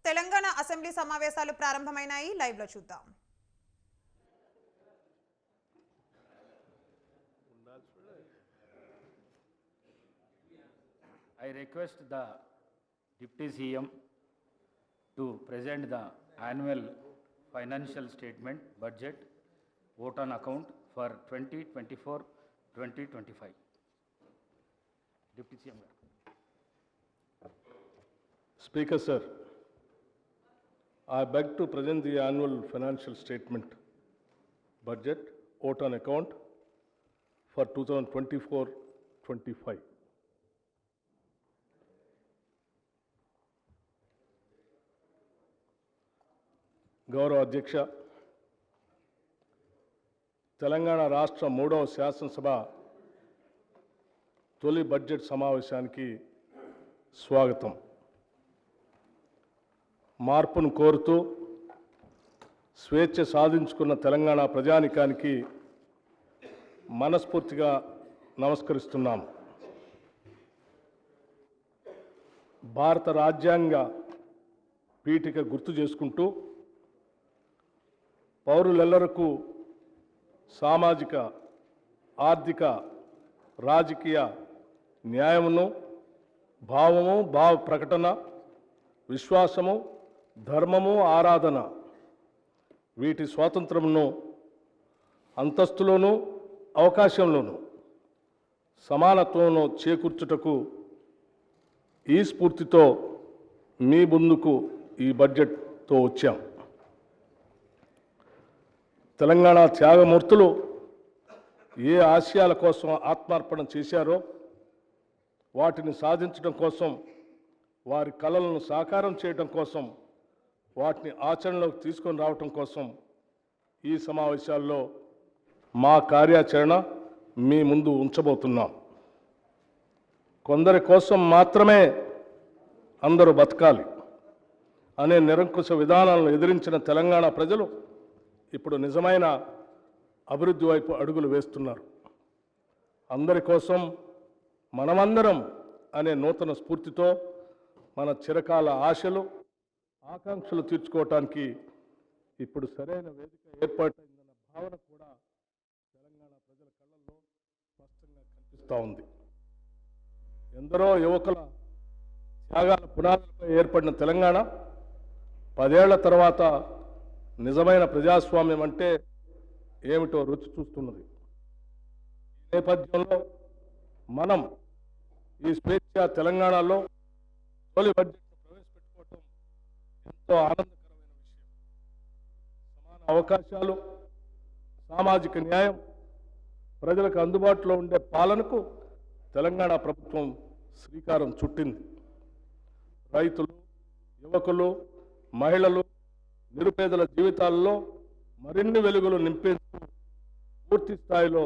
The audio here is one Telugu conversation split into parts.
తెలంగాణ అసెంబ్లీ సమావేశాలు ప్రారంభమైనాయి. లైవ్ లో చూద్దాం. I request the Deputy CM to present the annual financial statement budget vote on account for 2024-2025. Deputy CM. Speaker sir, I beg to present the annual financial statement budget vote on account for 2024-25. గౌరవ అధ్యక్ష, తెలంగాణ రాష్ట్ర 3వ శాసనసభ తొలి బడ్జెట్ సమావేశానికి స్వాగతం. మార్పును కోరుతూ స్వేచ్ఛ సాధించుకున్న తెలంగాణ ప్రజానికానికి మనస్ఫూర్తిగా నమస్కరిస్తున్నాం. భారత రాజ్యాంగ పీఠిక గుర్తు చేసుకుంటూ పౌరులెల్లరకు సామాజిక, ఆర్థిక, రాజకీయ న్యాయమును, భావము, భావ ప్రకటన, విశ్వాసము, ధర్మము, ఆరాధన వీటి స్వాతంత్రమును అంతస్తులోనూ అవకాశంలోనూ సమానత్వంలో చేకూర్చుటకు ఈ స్ఫూర్తితో మీ ముందుకు ఈ బడ్జెట్తో వచ్చాం. తెలంగాణ త్యాగమూర్తులు ఏ ఆశయాల కోసం ఆత్మార్పణ చేశారో వాటిని సాధించడం కోసం, వారి కలలను సాకారం చేయడం కోసం, వాటిని ఆచరణలోకి తీసుకొని రావటం కోసం ఈ సమావేశాల్లో మా కార్యాచరణ మీ ముందు ఉంచబోతున్నాం. కొందరి కోసం మాత్రమే అందరూ బతకాలి అనే నిరంకుశ విధానాలను ఎదిరించిన తెలంగాణ ప్రజలు ఇప్పుడు నిజమైన అభివృద్ధి వైపు అడుగులు వేస్తున్నారు. అందరి కోసం మనమందరం అనే నూతన స్ఫూర్తితో మన చిరకాల ఆశలు, ఆకాంక్షలు తీర్చుకోవటానికి ఇప్పుడు సరైన వేదిక ఏర్పాటైందన్న భావన కూడా తెలంగాణ ప్రజల కళ్ళల్లో స్పష్టంగా కనిపిస్తూ ఉంది. ఎందరో యువకుల త్యాగాల పునాదులపై ఏర్పడిన తెలంగాణ 10 ఏళ్ల తర్వాత నిజమైన ప్రజాస్వామ్యం అంటే ఏమిటో రుచి చూస్తున్నది. ఈ నేపథ్యంలో మనం ఈ స్వేచ్ఛ తెలంగాణలో తొలి బడ్జెట్ ప్రవేశపెట్టుకోవటం ఎంతో ఆనందకరమైన విషయం. సమాన అవకాశాలు, సామాజిక న్యాయం, ప్రజలకు అందుబాటులో ఉండే పాలనకు తెలంగాణ ప్రభుత్వం శ్రీకారం చుట్టింది. రైతులు, యువకులు, మహిళలు, నిరుపేదల జీవితాల్లో మరిన్ని వెలుగులు నింపేందుకు పూర్తి స్థాయిలో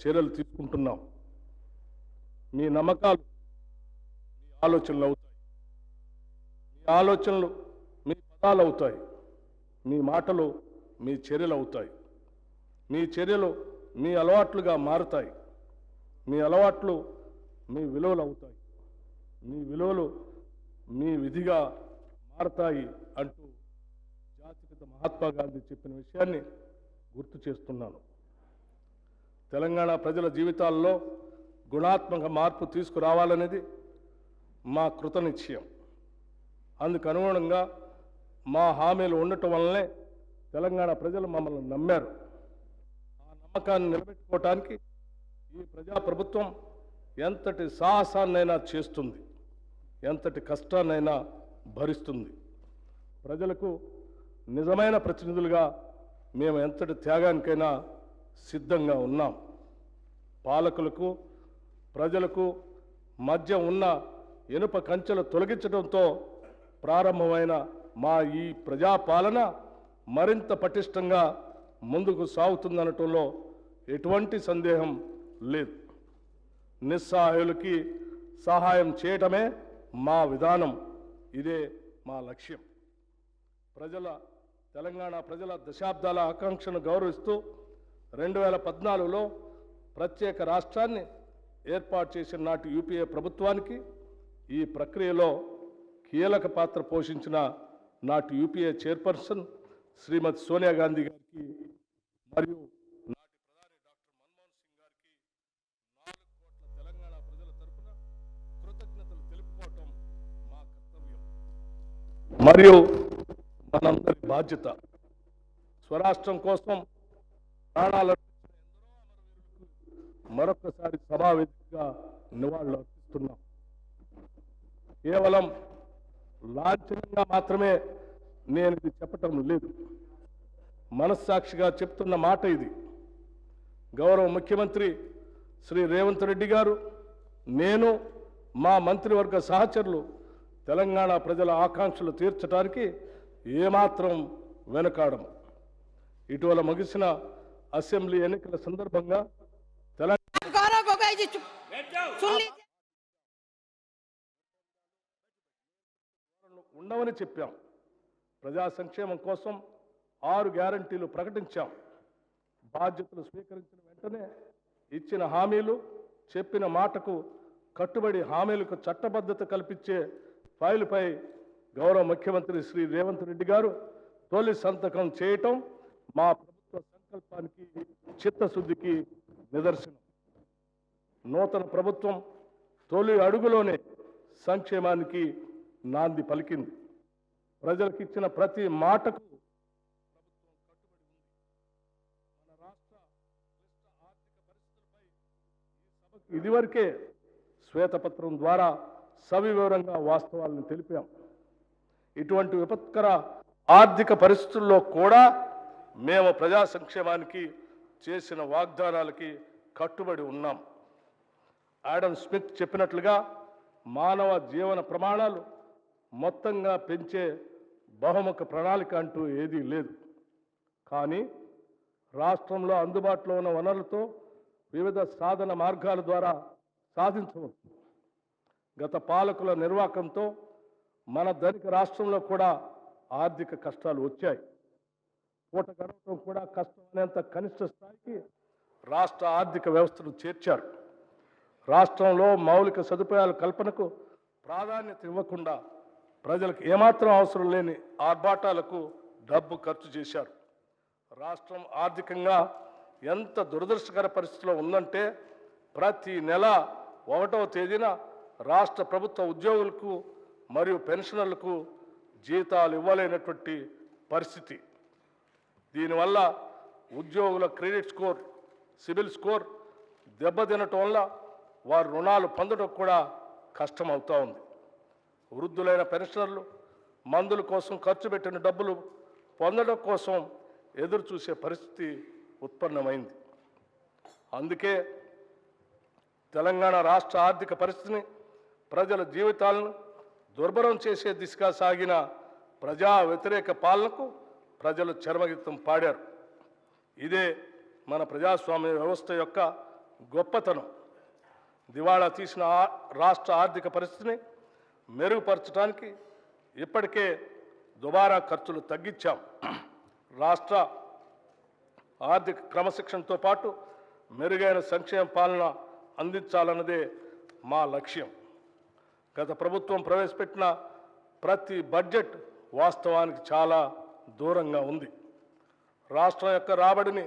చర్యలు తీసుకుంటున్నాం. మీ నమ్మకాలు మీ ఆలోచనలు అవుతాయి, మీ ఆలోచనలు మీ పదాలు అవుతాయి, మీ మాటలు మీ చర్యలు అవుతాయి, మీ చర్యలు మీ అలవాట్లుగా మారుతాయి, మీ అలవాట్లు మీ విలువలు అవుతాయి, మీ విలువలు మీ విధిగా మారతాయి అంటూ జాతిపిత మహాత్మా గాంధీ చెప్పిన విషయాన్ని గుర్తు చేస్తున్నాను. తెలంగాణ ప్రజల జీవితాల్లో గుణాత్మక మార్పు తీసుకురావాలనేది మా కృతనిశ్చయం. అందుకు అనుగుణంగా మా హామీలు ఉండటం వల్లనే తెలంగాణ ప్రజలు మమ్మల్ని నమ్మారు. ఆ నమ్మకాన్ని నిలబెట్టుకోవటానికి ఈ ప్రజాప్రభుత్వం ఎంతటి సాహసాన్నైనా చేస్తుంది, ఎంతటి కష్టాన్నైనా భరిస్తుంది. ప్రజలకు నిజమైన ప్రతినిధులుగా మేము ఎంతటి త్యాగానికైనా సిద్ధంగా ఉన్నాం. పాలకులకు, ప్రజలకు మధ్య ఉన్న ఇనుప కంచెలు తొలగించడంతో ప్రారంభమైన మా ఈ ప్రజాపాలన మరింత పటిష్టంగా ముందుకు సాగుతుందనటంలో ఎటువంటి సందేహం లేదు. నిస్సహాయులకి సహాయం చేయటమే మా విధానం, ఇదే మా లక్ష్యం. తెలంగాణ ప్రజల దశాబ్దాల ఆకాంక్షను గౌరవిస్తూ 2014లో ప్రత్యేక రాష్ట్రాన్ని ఏర్పాటు చేసిన నాటి యూపీఏ ప్రభుత్వానికి ఈ ప్రక్రియలో కీలక పాత్ర పోషించిన నాటి యూపీఏ చైర్పర్సన్ శ్రీమతి సోనియా గాంధీ గారికి మరియు నాటి ప్రధాని డాక్టర్ మన్మోహన్ సింగ్ గారికి 4 కోట్ల తెలంగాణ ప్రజల తరపున కృతజ్ఞతలు తెలుపుకోవటం మా కర్తవ్యం మరియు మనందరి బాధ్యత. స్వరాష్ట్రం కోసం ప్రాణాలు మరొకసారి సభావేదికగా నివాళులు అర్పిస్తున్నాం. కేవలం లాంఛనంగా మాత్రమే నేను ఇది చెప్పటం లేదు, మనస్సాక్షిగా చెప్తున్న మాట ఇది. గౌరవ ముఖ్యమంత్రి శ్రీ రేవంత్ రెడ్డి గారు, నేను, మా మంత్రివర్గ సహచరులు తెలంగాణ ప్రజల ఆకాంక్షలు తీర్చడానికి ఏమాత్రం వెనుకాడం. ఇటీవల ముగిసిన అసెంబ్లీ ఎన్నికల సందర్భంగా गौरव गोगोई जी सुन लीजिए। ఉండవని చెప్పాం. ప్రజా సంక్షేమం కోసం 6 గ్యారంటీలు ప్రకటించాం. బాధ్యతలు స్వీకరించిన వెంటనే ఇచ్చిన హామీలు, చెప్పిన మాటకు కట్టుబడి హామీలకు చట్టబద్ధత కల్పించే ఫైలుపై గౌరవ ముఖ్యమంత్రి శ్రీ రేవంత్ రెడ్డి గారు తొలి సంతకం చేయటం మా ప్రభుత్వ సంకల్పానికి, చిత్తశుద్ధికి నిదర్శనం. నూతన ప్రభుత్వం తొలి అడుగులోనే సంక్షేమానికి నాంది పలికింది. ప్రజలకు ఇచ్చిన ప్రతి మాటకు ప్రభుత్వం కట్టుబడి ఉంది. మన రాష్ట్ర క్లిష్ట ఆర్థిక పరిస్థితులపై ఈ సభకు ఇదివరకే శ్వేతపత్రం ద్వారా సవివరంగా వాస్తవాలను తెలిపాం. ఇటువంటి విపత్కర ఆర్థిక పరిస్థితుల్లో కూడా మేము ప్రజా సంక్షేమానికి చేసిన వాగ్దానాలకి కట్టుబడి ఉన్నాం. ఆడమ్ స్మిత్ చెప్పినట్లుగా మానవ జీవన ప్రమాణాలు మొత్తంగా పెంచే బహుముఖ ప్రణాళిక అంటూ ఏదీ లేదు. కానీ రాష్ట్రంలో అందుబాటులో ఉన్న వనరులతో వివిధ సాధన మార్గాల ద్వారా సాధించవచ్చు. గత పాలకుల నిర్వాకంతో మన ధనిక రాష్ట్రంలో కూడా ఆర్థిక కష్టాలు వచ్చాయి. పూట గడవటం కూడా కష్టమైనంత కనిష్ట స్థాయికి రాష్ట్ర ఆర్థిక వ్యవస్థను చేర్చారు. రాష్ట్రంలో మౌలిక సదుపాయాల కల్పనకు ప్రాధాన్యత ఇవ్వకుండా ప్రజలకు ఏమాత్రం అవసరం లేని ఆర్భాటాలకు డబ్బు ఖర్చు చేశారు. రాష్ట్రం ఆర్థికంగా ఎంత దురదృష్టకర పరిస్థితిలో ఉందంటే ప్రతి నెల 1వ తేదీన రాష్ట్ర ప్రభుత్వ ఉద్యోగులకు మరియు పెన్షనర్లకు జీతాలు ఇవ్వలేనటువంటి పరిస్థితి. దీనివల్ల ఉద్యోగుల క్రెడిట్ స్కోర్, సిబిల్ స్కోర్ దెబ్బతినటం వల్ల వారు రుణాలు పొందడం కూడా కష్టమవుతూ ఉంది. వృద్ధులైన పెన్షనర్లు మందుల కోసం ఖర్చు పెట్టిన డబ్బులు పొందడం కోసం ఎదురు చూసే పరిస్థితి ఉత్పన్నమైంది. అందుకే తెలంగాణ రాష్ట్ర ఆర్థిక పరిస్థితిని, ప్రజల జీవితాలను దుర్భరం చేసే దిశగా సాగిన ప్రజా వ్యతిరేక పాలనకు ప్రజలు చరమగీతం పాడారు. ఇదే మన ప్రజాస్వామ్య వ్యవస్థ యొక్క గొప్పతనం. దివాళా తీసిన రాష్ట్ర ఆర్థిక పరిస్థితిని మెరుగుపరచడానికి ఇప్పటికే దుబారా ఖర్చులు తగ్గించాం. రాష్ట్ర ఆర్థిక క్రమశిక్షణతో పాటు మెరుగైన సంక్షేమ పాలన అందించాలన్నదే మా లక్ష్యం. గత ప్రభుత్వం ప్రవేశపెట్టిన ప్రతి బడ్జెట్ వాస్తవానికి చాలా దూరంగా ఉంది. రాష్ట్రం యొక్క రాబడిని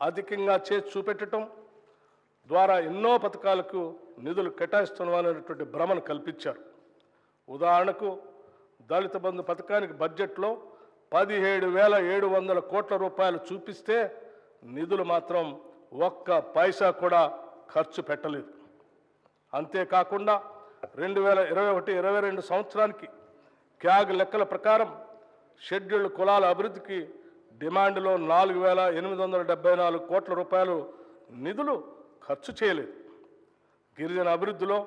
అధికంగా చేసి చూపెట్టడం ద్వారా ఎన్నో పథకాలకు నిధులు కేటాయిస్తున్నామనేటువంటి భ్రమను కల్పించారు. ఉదాహరణకు దళిత బంధు పథకానికి బడ్జెట్లో 17,700 కోట్ల రూపాయలు చూపిస్తే నిధులు మాత్రం ఒక్క పైసా కూడా ఖర్చు పెట్టలేదు. అంతేకాకుండా 2021-22 సంవత్సరానికి క్యాగ్ లెక్కల ప్రకారం షెడ్యూల్డ్ కులాల అభివృద్ధికి డిమాండ్లో 4,874 కోట్ల రూపాయలు నిధులు ఖర్చు చేయలేదు. గిరిజన అభివృద్ధిలో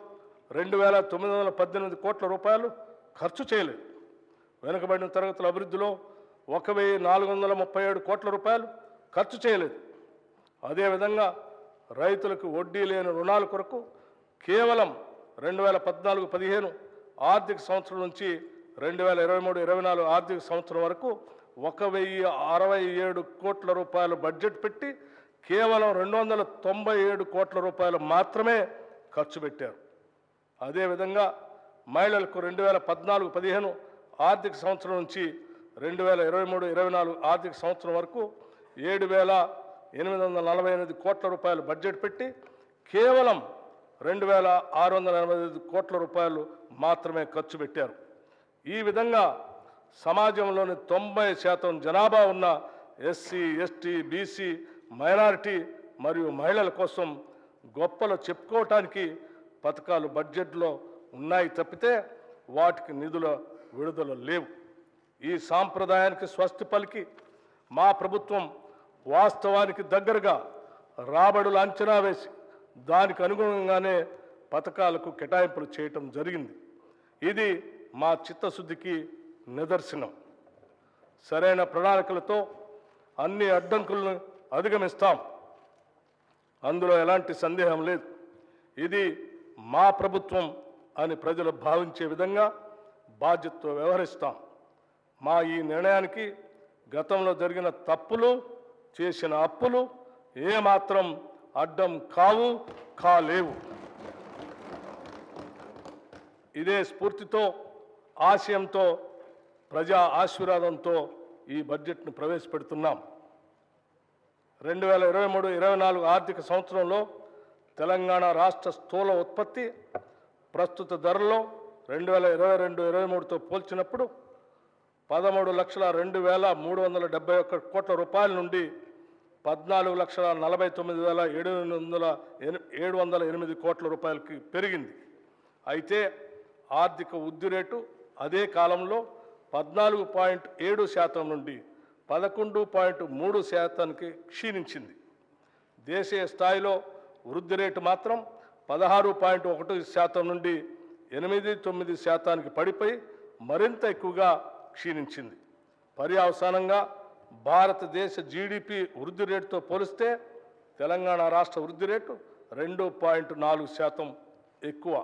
2,918 కోట్ల రూపాయలు ఖర్చు చేయలేదు. వెనుకబడిన తరగతుల అభివృద్ధిలో 1,437 కోట్ల రూపాయలు ఖర్చు చేయలేదు. అదేవిధంగా రైతులకు వడ్డీ లేని రుణాల కొరకు కేవలం 2014-15 ఆర్థిక సంవత్సరం నుంచి 2023-24 ఆర్థిక సంవత్సరం వరకు 1,067 కోట్ల రూపాయలు బడ్జెట్ పెట్టి కేవలం 297 కోట్ల రూపాయలు మాత్రమే ఖర్చు పెట్టారు. అదేవిధంగా మహిళలకు 2014-15 ఆర్థిక సంవత్సరం నుంచి 2023-24 ఆర్థిక సంవత్సరం వరకు 7,848 కోట్ల రూపాయలు బడ్జెట్ పెట్టి కేవలం 2,685 కోట్ల రూపాయలు మాత్రమే ఖర్చు పెట్టారు. ఈ విధంగా సమాజంలోని 90% జనాభా ఉన్న ఎస్సీ, ఎస్టీ, బీసీ, మైనారిటీ మరియు మహిళల కోసం గొప్పలు చెప్పుకోవటానికి పథకాలు బడ్జెట్లో ఉన్నాయి తప్పితే వాటికి నిధుల విడుదల లేవు. ఈ సాంప్రదాయానికి స్వస్తి పలికి మా ప్రభుత్వం వాస్తవానికి దగ్గరగా రాబడులు అంచనా వేసి దానికి అనుగుణంగానే పథకాలకు కేటాయింపులు చేయటం జరిగింది. ఇది మా చిత్తశుద్ధికి నిదర్శనం. సరైన ప్రణాళికలతో అన్ని అడ్డంకులను అధిగమిస్తాం, అందులో ఎలాంటి సందేహం లేదు. ఇది మా ప్రభుత్వం అని ప్రజలు భావించే విధంగా బాధ్యతతో వ్యవహరిస్తాం. మా ఈ నిర్ణయానికి గతంలో జరిగిన తప్పులు, చేసిన అప్పులు ఏమాత్రం అడ్డం కాలేవు. ఇదే స్ఫూర్తితో, ఆశయంతో, ప్రజా ఆశీర్వాదంతో ఈ బడ్జెట్ను ప్రవేశపెడుతున్నాం. 2023-24 ఆర్థిక సంవత్సరంలో తెలంగాణ రాష్ట్ర స్థూల ఉత్పత్తి ప్రస్తుత ధరల్లో 2022-23తో పోల్చినప్పుడు 13,02,371 కోట్ల రూపాయల నుండి 14,49,708 కోట్ల రూపాయలకి పెరిగింది. అయితే ఆర్థిక వృద్ధి రేటు అదే కాలంలో 14.7% నుండి 11.3% క్షీణించింది. దేశీయ స్థాయిలో వృద్ధి రేటు మాత్రం 16.1% నుండి 8.9% పడిపోయి మరింత ఎక్కువగా క్షీణించింది. పర్యవసానంగా భారతదేశ జీడిపి వృద్ధి రేటుతో పోలిస్తే తెలంగాణ రాష్ట్ర వృద్ధి రేటు 2.4% ఎక్కువ.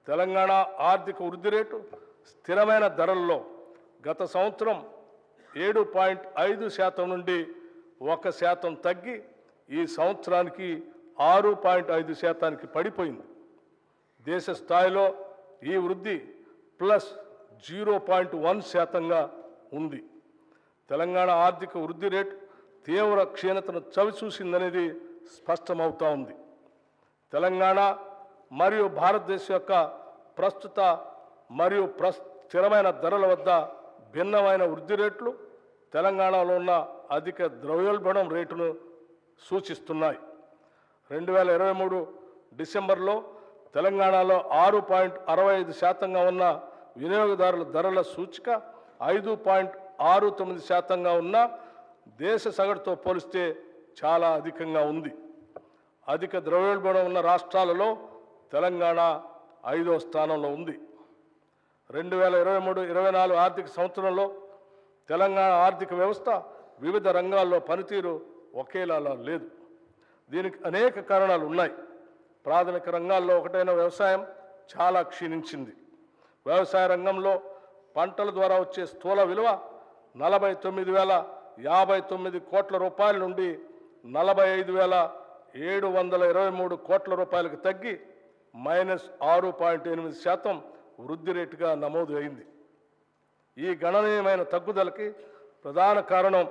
తెలంగాణ ఆర్థిక వృద్ధి రేటు స్థిరమైన ధరల్లో గత సంవత్సరం 7.5% నుండి 1% తగ్గి ఈ సంవత్సరానికి 6.5% పడిపోయింది. దేశ స్థాయిలో ఈ వృద్ధి +0.1%గా ఉంది. తెలంగాణ ఆర్థిక వృద్ధి రేటు తీవ్ర క్షీణతను చవిచూసిందనేది స్పష్టమవుతా ఉంది. తెలంగాణ మరియు భారతదేశం యొక్క ప్రస్తుత మరియు స్థిరమైన ధరల వద్ద భిన్నమైన వృద్ధి రేట్లు తెలంగాణలో ఉన్న అధిక ద్రవ్యోల్బణం రేటును సూచిస్తున్నాయి. 2023 డిసెంబర్లో తెలంగాణలో 6.65%గా ఉన్న వినియోగదారుల ధరల సూచిక 5.69%గా ఉన్న దేశ సగటుతో పోలిస్తే చాలా అధికంగా ఉంది. అధిక ద్రవ్యోల్బణం ఉన్న రాష్ట్రాలలో తెలంగాణ 5వ స్థానంలో ఉంది. 2023-24 ఆర్థిక సంవత్సరంలో తెలంగాణ ఆర్థిక వ్యవస్థ వివిధ రంగాల్లో పనితీరు ఒకేలా లేదు. దీనికి అనేక కారణాలు ఉన్నాయి. ప్రాథమిక రంగాల్లో ఒకటైన వ్యవసాయం చాలా క్షీణించింది. వ్యవసాయ రంగంలో పంటల ద్వారా వచ్చే స్థూల విలువ 49,059 కోట్ల రూపాయల నుండి 45,723 కోట్ల రూపాయలకు తగ్గి -6.8% వృద్ధి రేటుగా నమోదు అయింది. ఈ గణనీయమైన తగ్గుదలకి ప్రధాన కారణం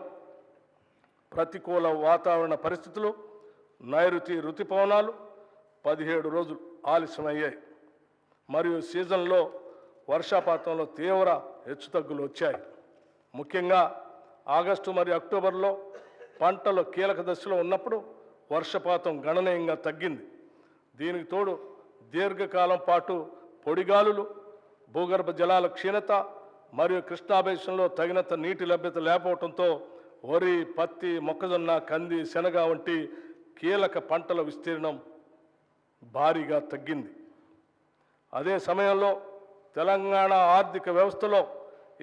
ప్రతికూల వాతావరణ పరిస్థితులు, నైరుతి రుతుపవనాలు 17 రోజులు ఆలస్యమయ్యాయి మరియు సీజన్లో వర్షపాతంలో తీవ్ర హెచ్చుతగ్గులు వచ్చాయి. ముఖ్యంగా ఆగస్టు మరియు అక్టోబర్లో పంటలు కీలక దశలో ఉన్నప్పుడు వర్షపాతం గణనీయంగా తగ్గింది. దీనికి తోడు దీర్ఘకాలం పాటు పొడిగాలులు, భూగర్భ జలాల క్షీణత మరియు కృష్ణాబేసిన్లో తగినంత నీటి లభ్యత లేకపోవడంతో వరి, పత్తి, మొక్కజొన్న, కంది, శనగ వంటి కీలక పంటల విస్తీర్ణం భారీగా తగ్గింది. అదే సమయంలో తెలంగాణ ఆర్థిక వ్యవస్థలో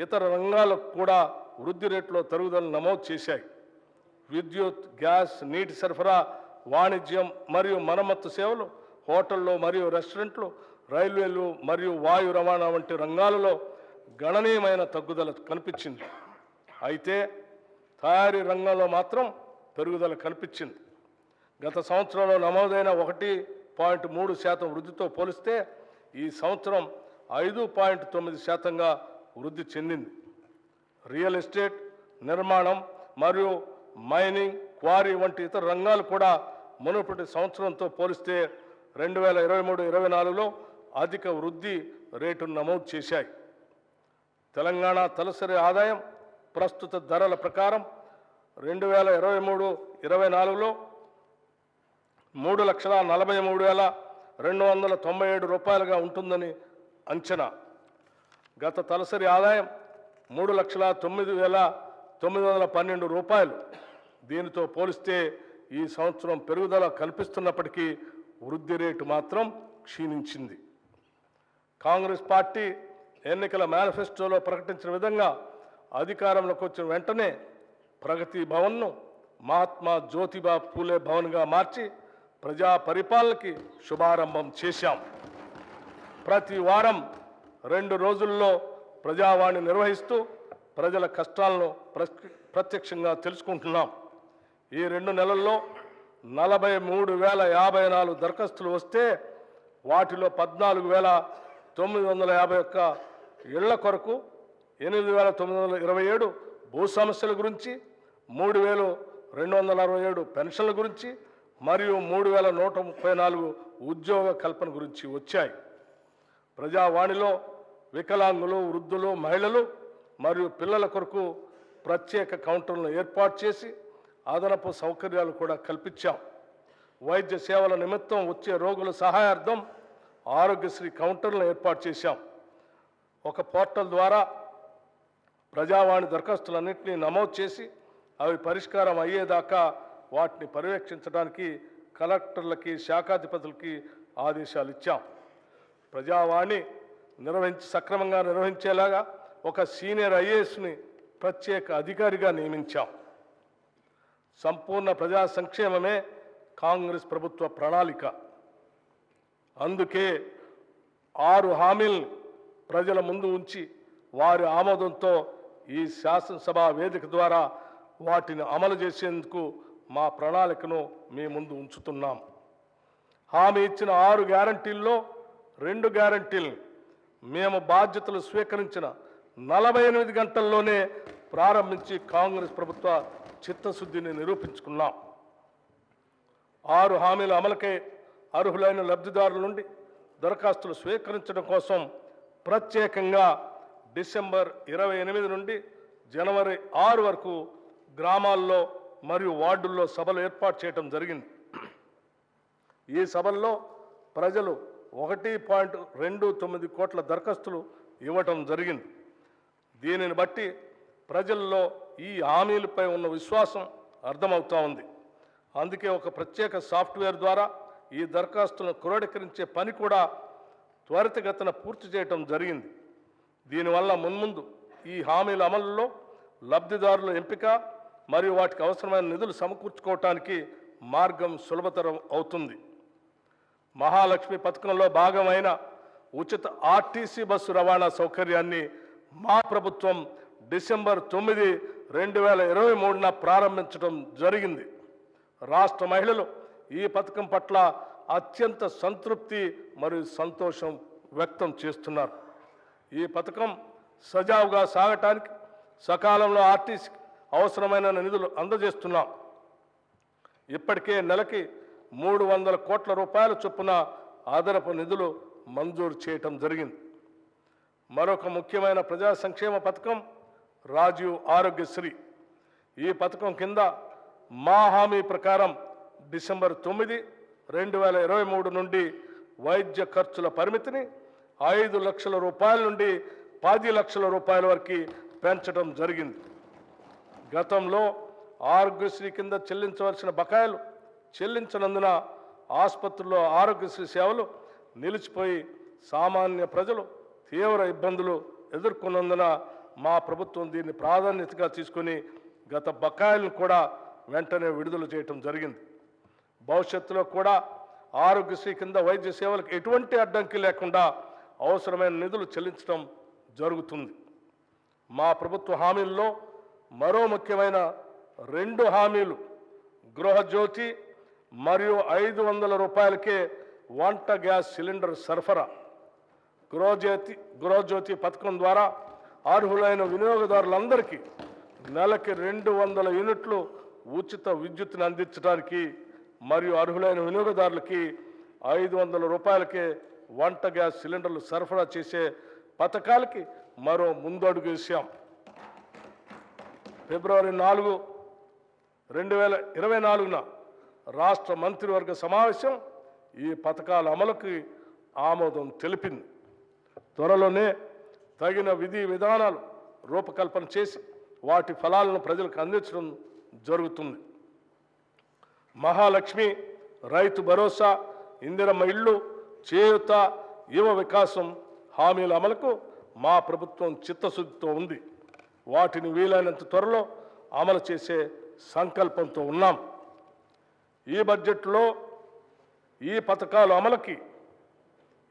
ఇతర రంగాలకు కూడా వృద్ధి రేట్లో తరుగుదల నమోదు చేశాయి. విద్యుత్, గ్యాస్, నీటి సరఫరా, వాణిజ్యం మరియు మరమ్మత్తు సేవలు, హోటళ్ళు మరియు రెస్టారెంట్లు, రైల్వేలు మరియు వాయు రవాణా వంటి రంగాలలో గణనీయమైన తగ్గుదల కనిపించింది. అయితే తయారీ రంగంలో మాత్రం పెరుగుదల కనిపించింది. గత సంవత్సరంలో నమోదైన 1.3% వృద్ధితో పోలిస్తే ఈ సంవత్సరం 5.9%గా వృద్ధి చెందింది. రియల్ ఎస్టేట్, నిర్మాణం మరియు మైనింగ్, క్వారీ వంటి ఇతర రంగాలు కూడా మునుపటి సంవత్సరంతో పోలిస్తే 2023-24లో అధిక వృద్ధి రేటును నమోదు చేశాయి. తెలంగాణ తలసరి ఆదాయం ప్రస్తుత ధరల ప్రకారం 2023-24లో 3,43,297 రూపాయలుగా ఉంటుందని అంచనా. గత తలసరి ఆదాయం 3,09,912 రూపాయలు. దీనితో పోలిస్తే ఈ సంవత్సరం పెరుగుదల కనిపిస్తున్నప్పటికీ వృద్ధి రేటు మాత్రం క్షీణించింది. కాంగ్రెస్ పార్టీ ఎన్నికల మేనిఫెస్టోలో ప్రకటించిన విధంగా అధికారంలోకి వచ్చిన వెంటనే ప్రగతి భవన్ను మహాత్మా జ్యోతిబా పూలే భవన్గా మార్చి ప్రజా పరిపాలనకి శుభారంభం చేశాం. ప్రతి వారం 2 రోజుల్లో ప్రజావాణి నిర్వహిస్తూ ప్రజల కష్టాలను ప్రత్యక్షంగా తెలుసుకుంటున్నాం. ఈ 2 నెలల్లో 43,054 దరఖాస్తులు వస్తే వాటిలో 14,951 ఇళ్ల కొరకు, 8,927 భూ సమస్యల గురించి, 3,267 పెన్షన్ల గురించి మరియు 3,134 ఉద్యోగ కల్పన గురించి వచ్చాయి. ప్రజావాణిలో వికలాంగులు, వృద్ధులు, మహిళలు మరియు పిల్లల కొరకు ప్రత్యేక కౌంటర్లను ఏర్పాటు చేసి అదనపు సౌకర్యాలు కూడా కల్పించాం. వైద్య సేవల నిమిత్తం వచ్చే రోగుల సహాయార్థం ఆరోగ్యశ్రీ కౌంటర్లను ఏర్పాటు చేశాం. ఒక పోర్టల్ ద్వారా ప్రజావాణి దరఖాస్తులన్నింటినీ నమోదు చేసి అవి పరిష్కారం అయ్యేదాకా వాటిని పర్యవేక్షించడానికి కలెక్టర్లకి, శాఖాధిపతులకి ఆదేశాలు ఇచ్చాం. ప్రజావాణి సక్రమంగా నిర్వహించేలాగా ఒక సీనియర్ ఐఏఎస్ని ప్రత్యేక అధికారిగా నియమించాం. సంపూర్ణ ప్రజా సంక్షేమమే కాంగ్రెస్ ప్రభుత్వ ప్రణాళిక. అందుకే 6 హామీల్ని ప్రజల ముందు ఉంచి వారి ఆమోదంతో ఈ శాసనసభ వేదిక ద్వారా వాటిని అమలు చేసేందుకు మా ప్రణాళికను మీ ముందు ఉంచుతున్నాం. హామీ ఇచ్చిన 6 గ్యారంటీల్లో 2 గ్యారంటీల్ని మేము బాధ్యతలు స్వీకరించిన 48 గంటల్లోనే ప్రారంభించి కాంగ్రెస్ ప్రభుత్వ చిత్తశుద్ధిని నిరూపించుకున్నాం. 6 హామీల అమలుకై అర్హులైన లబ్ధిదారుల నుండి దరఖాస్తులు స్వీకరించడం కోసం ప్రత్యేకంగా డిసెంబర్ 28 నుండి జనవరి 6 వరకు గ్రామాల్లో మరియు వార్డుల్లో సభలు ఏర్పాటు చేయడం జరిగింది. ఈ సభల్లో ప్రజలు 1.29 కోట్ల దరఖాస్తులు ఇవ్వటం జరిగింది. దీనిని బట్టి ప్రజల్లో ఈ హామీలపై ఉన్న విశ్వాసం అర్థమవుతూ ఉంది. అందుకే ఒక ప్రత్యేక సాఫ్ట్వేర్ ద్వారా ఈ దరఖాస్తులను క్రోడీకరించే పని కూడా త్వరితగతిన పూర్తి చేయటం జరిగింది. దీనివల్ల మున్ముందు ఈ హామీల అమలులో లబ్ధిదారుల ఎంపిక మరియు వాటికి అవసరమైన నిధులు సమకూర్చుకోవటానికి మార్గం సులభతరం అవుతుంది. మహాలక్ష్మి పథకంలో భాగమైన ఉచిత ఆర్టీసీ బస్సు రవాణా సౌకర్యాన్ని మా ప్రభుత్వం డిసెంబర్ 9, 2023న ప్రారంభించడం జరిగింది. రాష్ట్ర మహిళలు ఈ పథకం పట్ల అత్యంత సంతృప్తి మరియు సంతోషం వ్యక్తం చేస్తున్నారు. ఈ పథకం సజావుగా సాగటానికి సకాలంలో ఆర్టీసీకి అవసరమైన నిధులు అందజేస్తున్నాం. ఇప్పటికే నెలకి 300 కోట్ల రూపాయల చొప్పున అదనపు నిధులు మంజూరు చేయటం జరిగింది. మరొక ముఖ్యమైన ప్రజా సంక్షేమ పథకం రాజీవ్ ఆరోగ్యశ్రీ. ఈ పథకం కింద మా హామీ ప్రకారం డిసెంబర్ 9, 2023 నుండి వైద్య ఖర్చుల పరిమితిని 5 లక్షల రూపాయల నుండి 10 లక్షల రూపాయల వరకు పెంచడం జరిగింది. గతంలో ఆరోగ్యశ్రీ కింద చెల్లించవలసిన బకాయిలు చెల్లించనందున ఆసుపత్రుల్లో ఆరోగ్యశ్రీ సేవలు నిలిచిపోయి సామాన్య ప్రజలు తీవ్ర ఇబ్బందులు ఎదుర్కొన్నందున మా ప్రభుత్వం దీన్ని ప్రాధాన్యతగా తీసుకొని గత బకాయిలను కూడా వెంటనే విడుదల చేయటం జరిగింది. భవిష్యత్తులో కూడా ఆరోగ్యశ్రీ కింద వైద్య సేవలకు ఎటువంటి అడ్డంకి లేకుండా అవసరమైన నిధులు చెల్లించడం జరుగుతుంది. మా ప్రభుత్వ హామీల్లో మరో ముఖ్యమైన 2 హామీలు గృహజ్యోతి మరియు 500 రూపాయలకే వంట గ్యాస్ సిలిండర్ సరఫరా. గృహజ్యోతి పథకం ద్వారా అర్హులైన వినియోగదారులందరికీ నెలకి 200 యూనిట్లు ఉచిత విద్యుత్తుని అందించడానికి మరియు అర్హులైన వినియోగదారులకి 500 రూపాయలకే వంట గ్యాస్ సిలిండర్లు సరఫరా చేసే పథకాలకి మరో ముందడుగు వేశాం. ఫిబ్రవరి 4, 2024న రాష్ట్ర మంత్రివర్గ సమావేశం ఈ పథకాల అమలుకి ఆమోదం తెలిపింది. త్వరలోనే తగిన విధి విధానాలు రూపకల్పన చేసి వాటి ఫలాలను ప్రజలకు అందించడం జరుగుతుంది. మహాలక్ష్మి, రైతు భరోసా, ఇందిరమ్మ ఇళ్ళు, చేయూత, యువ వికాసం హామీల అమలుకు మా ప్రభుత్వం చిత్తశుద్ధితో ఉంది. వాటిని వీలైనంత త్వరలో అమలు చేసే సంకల్పంతో ఉన్నాం. ఈ బడ్జెట్లో ఈ పథకాల అమలుకి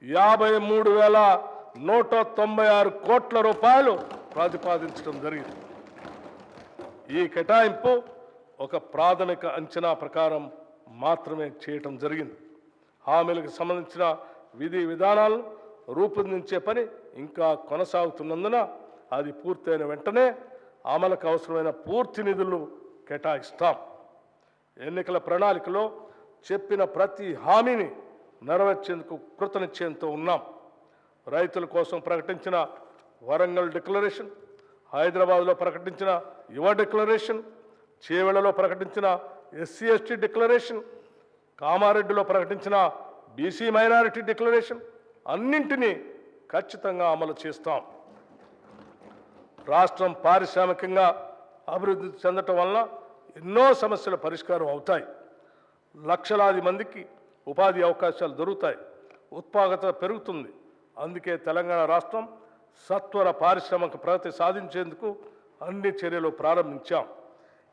53,196 కోట్ల రూపాయలు ప్రతిపాదించడం జరిగింది. ఈ కేటాయింపు ఒక ప్రాథమిక అంచనా ప్రకారం మాత్రమే చేయటం జరిగింది. హామీలకు సంబంధించిన విధి విధానాలను రూపొందించే పని ఇంకా కొనసాగుతున్నందున అది పూర్తయిన వెంటనే అమలుకు అవసరమైన పూర్తి నిధులు కేటాయిస్తాం. ఎన్నికల ప్రణాళికలో చెప్పిన ప్రతి హామీని నెరవేర్చేందుకు కృతనిశ్చయంతో ఉన్నాం. రైతుల కోసం ప్రకటించిన వరంగల్ డిక్లరేషన్, హైదరాబాద్లో ప్రకటించిన యువ డిక్లరేషన్, చేవెళ్లలో ప్రకటించిన ఎస్సీ ఎస్టీ డిక్లరేషన్, కామారెడ్డిలో ప్రకటించిన బీసీ మైనారిటీ డిక్లరేషన్ అన్నింటినీ ఖచ్చితంగా అమలు చేస్తాం. రాష్ట్రం పారిశ్రామికంగా అభివృద్ధి చెందటం వలన ఎన్నో సమస్యల పరిష్కారం అవుతాయి. లక్షలాది మందికి ఉపాధి అవకాశాలు దొరుకుతాయి. ఉత్పాదకత పెరుగుతుంది. అందుకే తెలంగాణ రాష్ట్రం సత్వర పారిశ్రామిక ప్రగతి సాధించేందుకు అన్ని చర్యలు ప్రారంభించాం.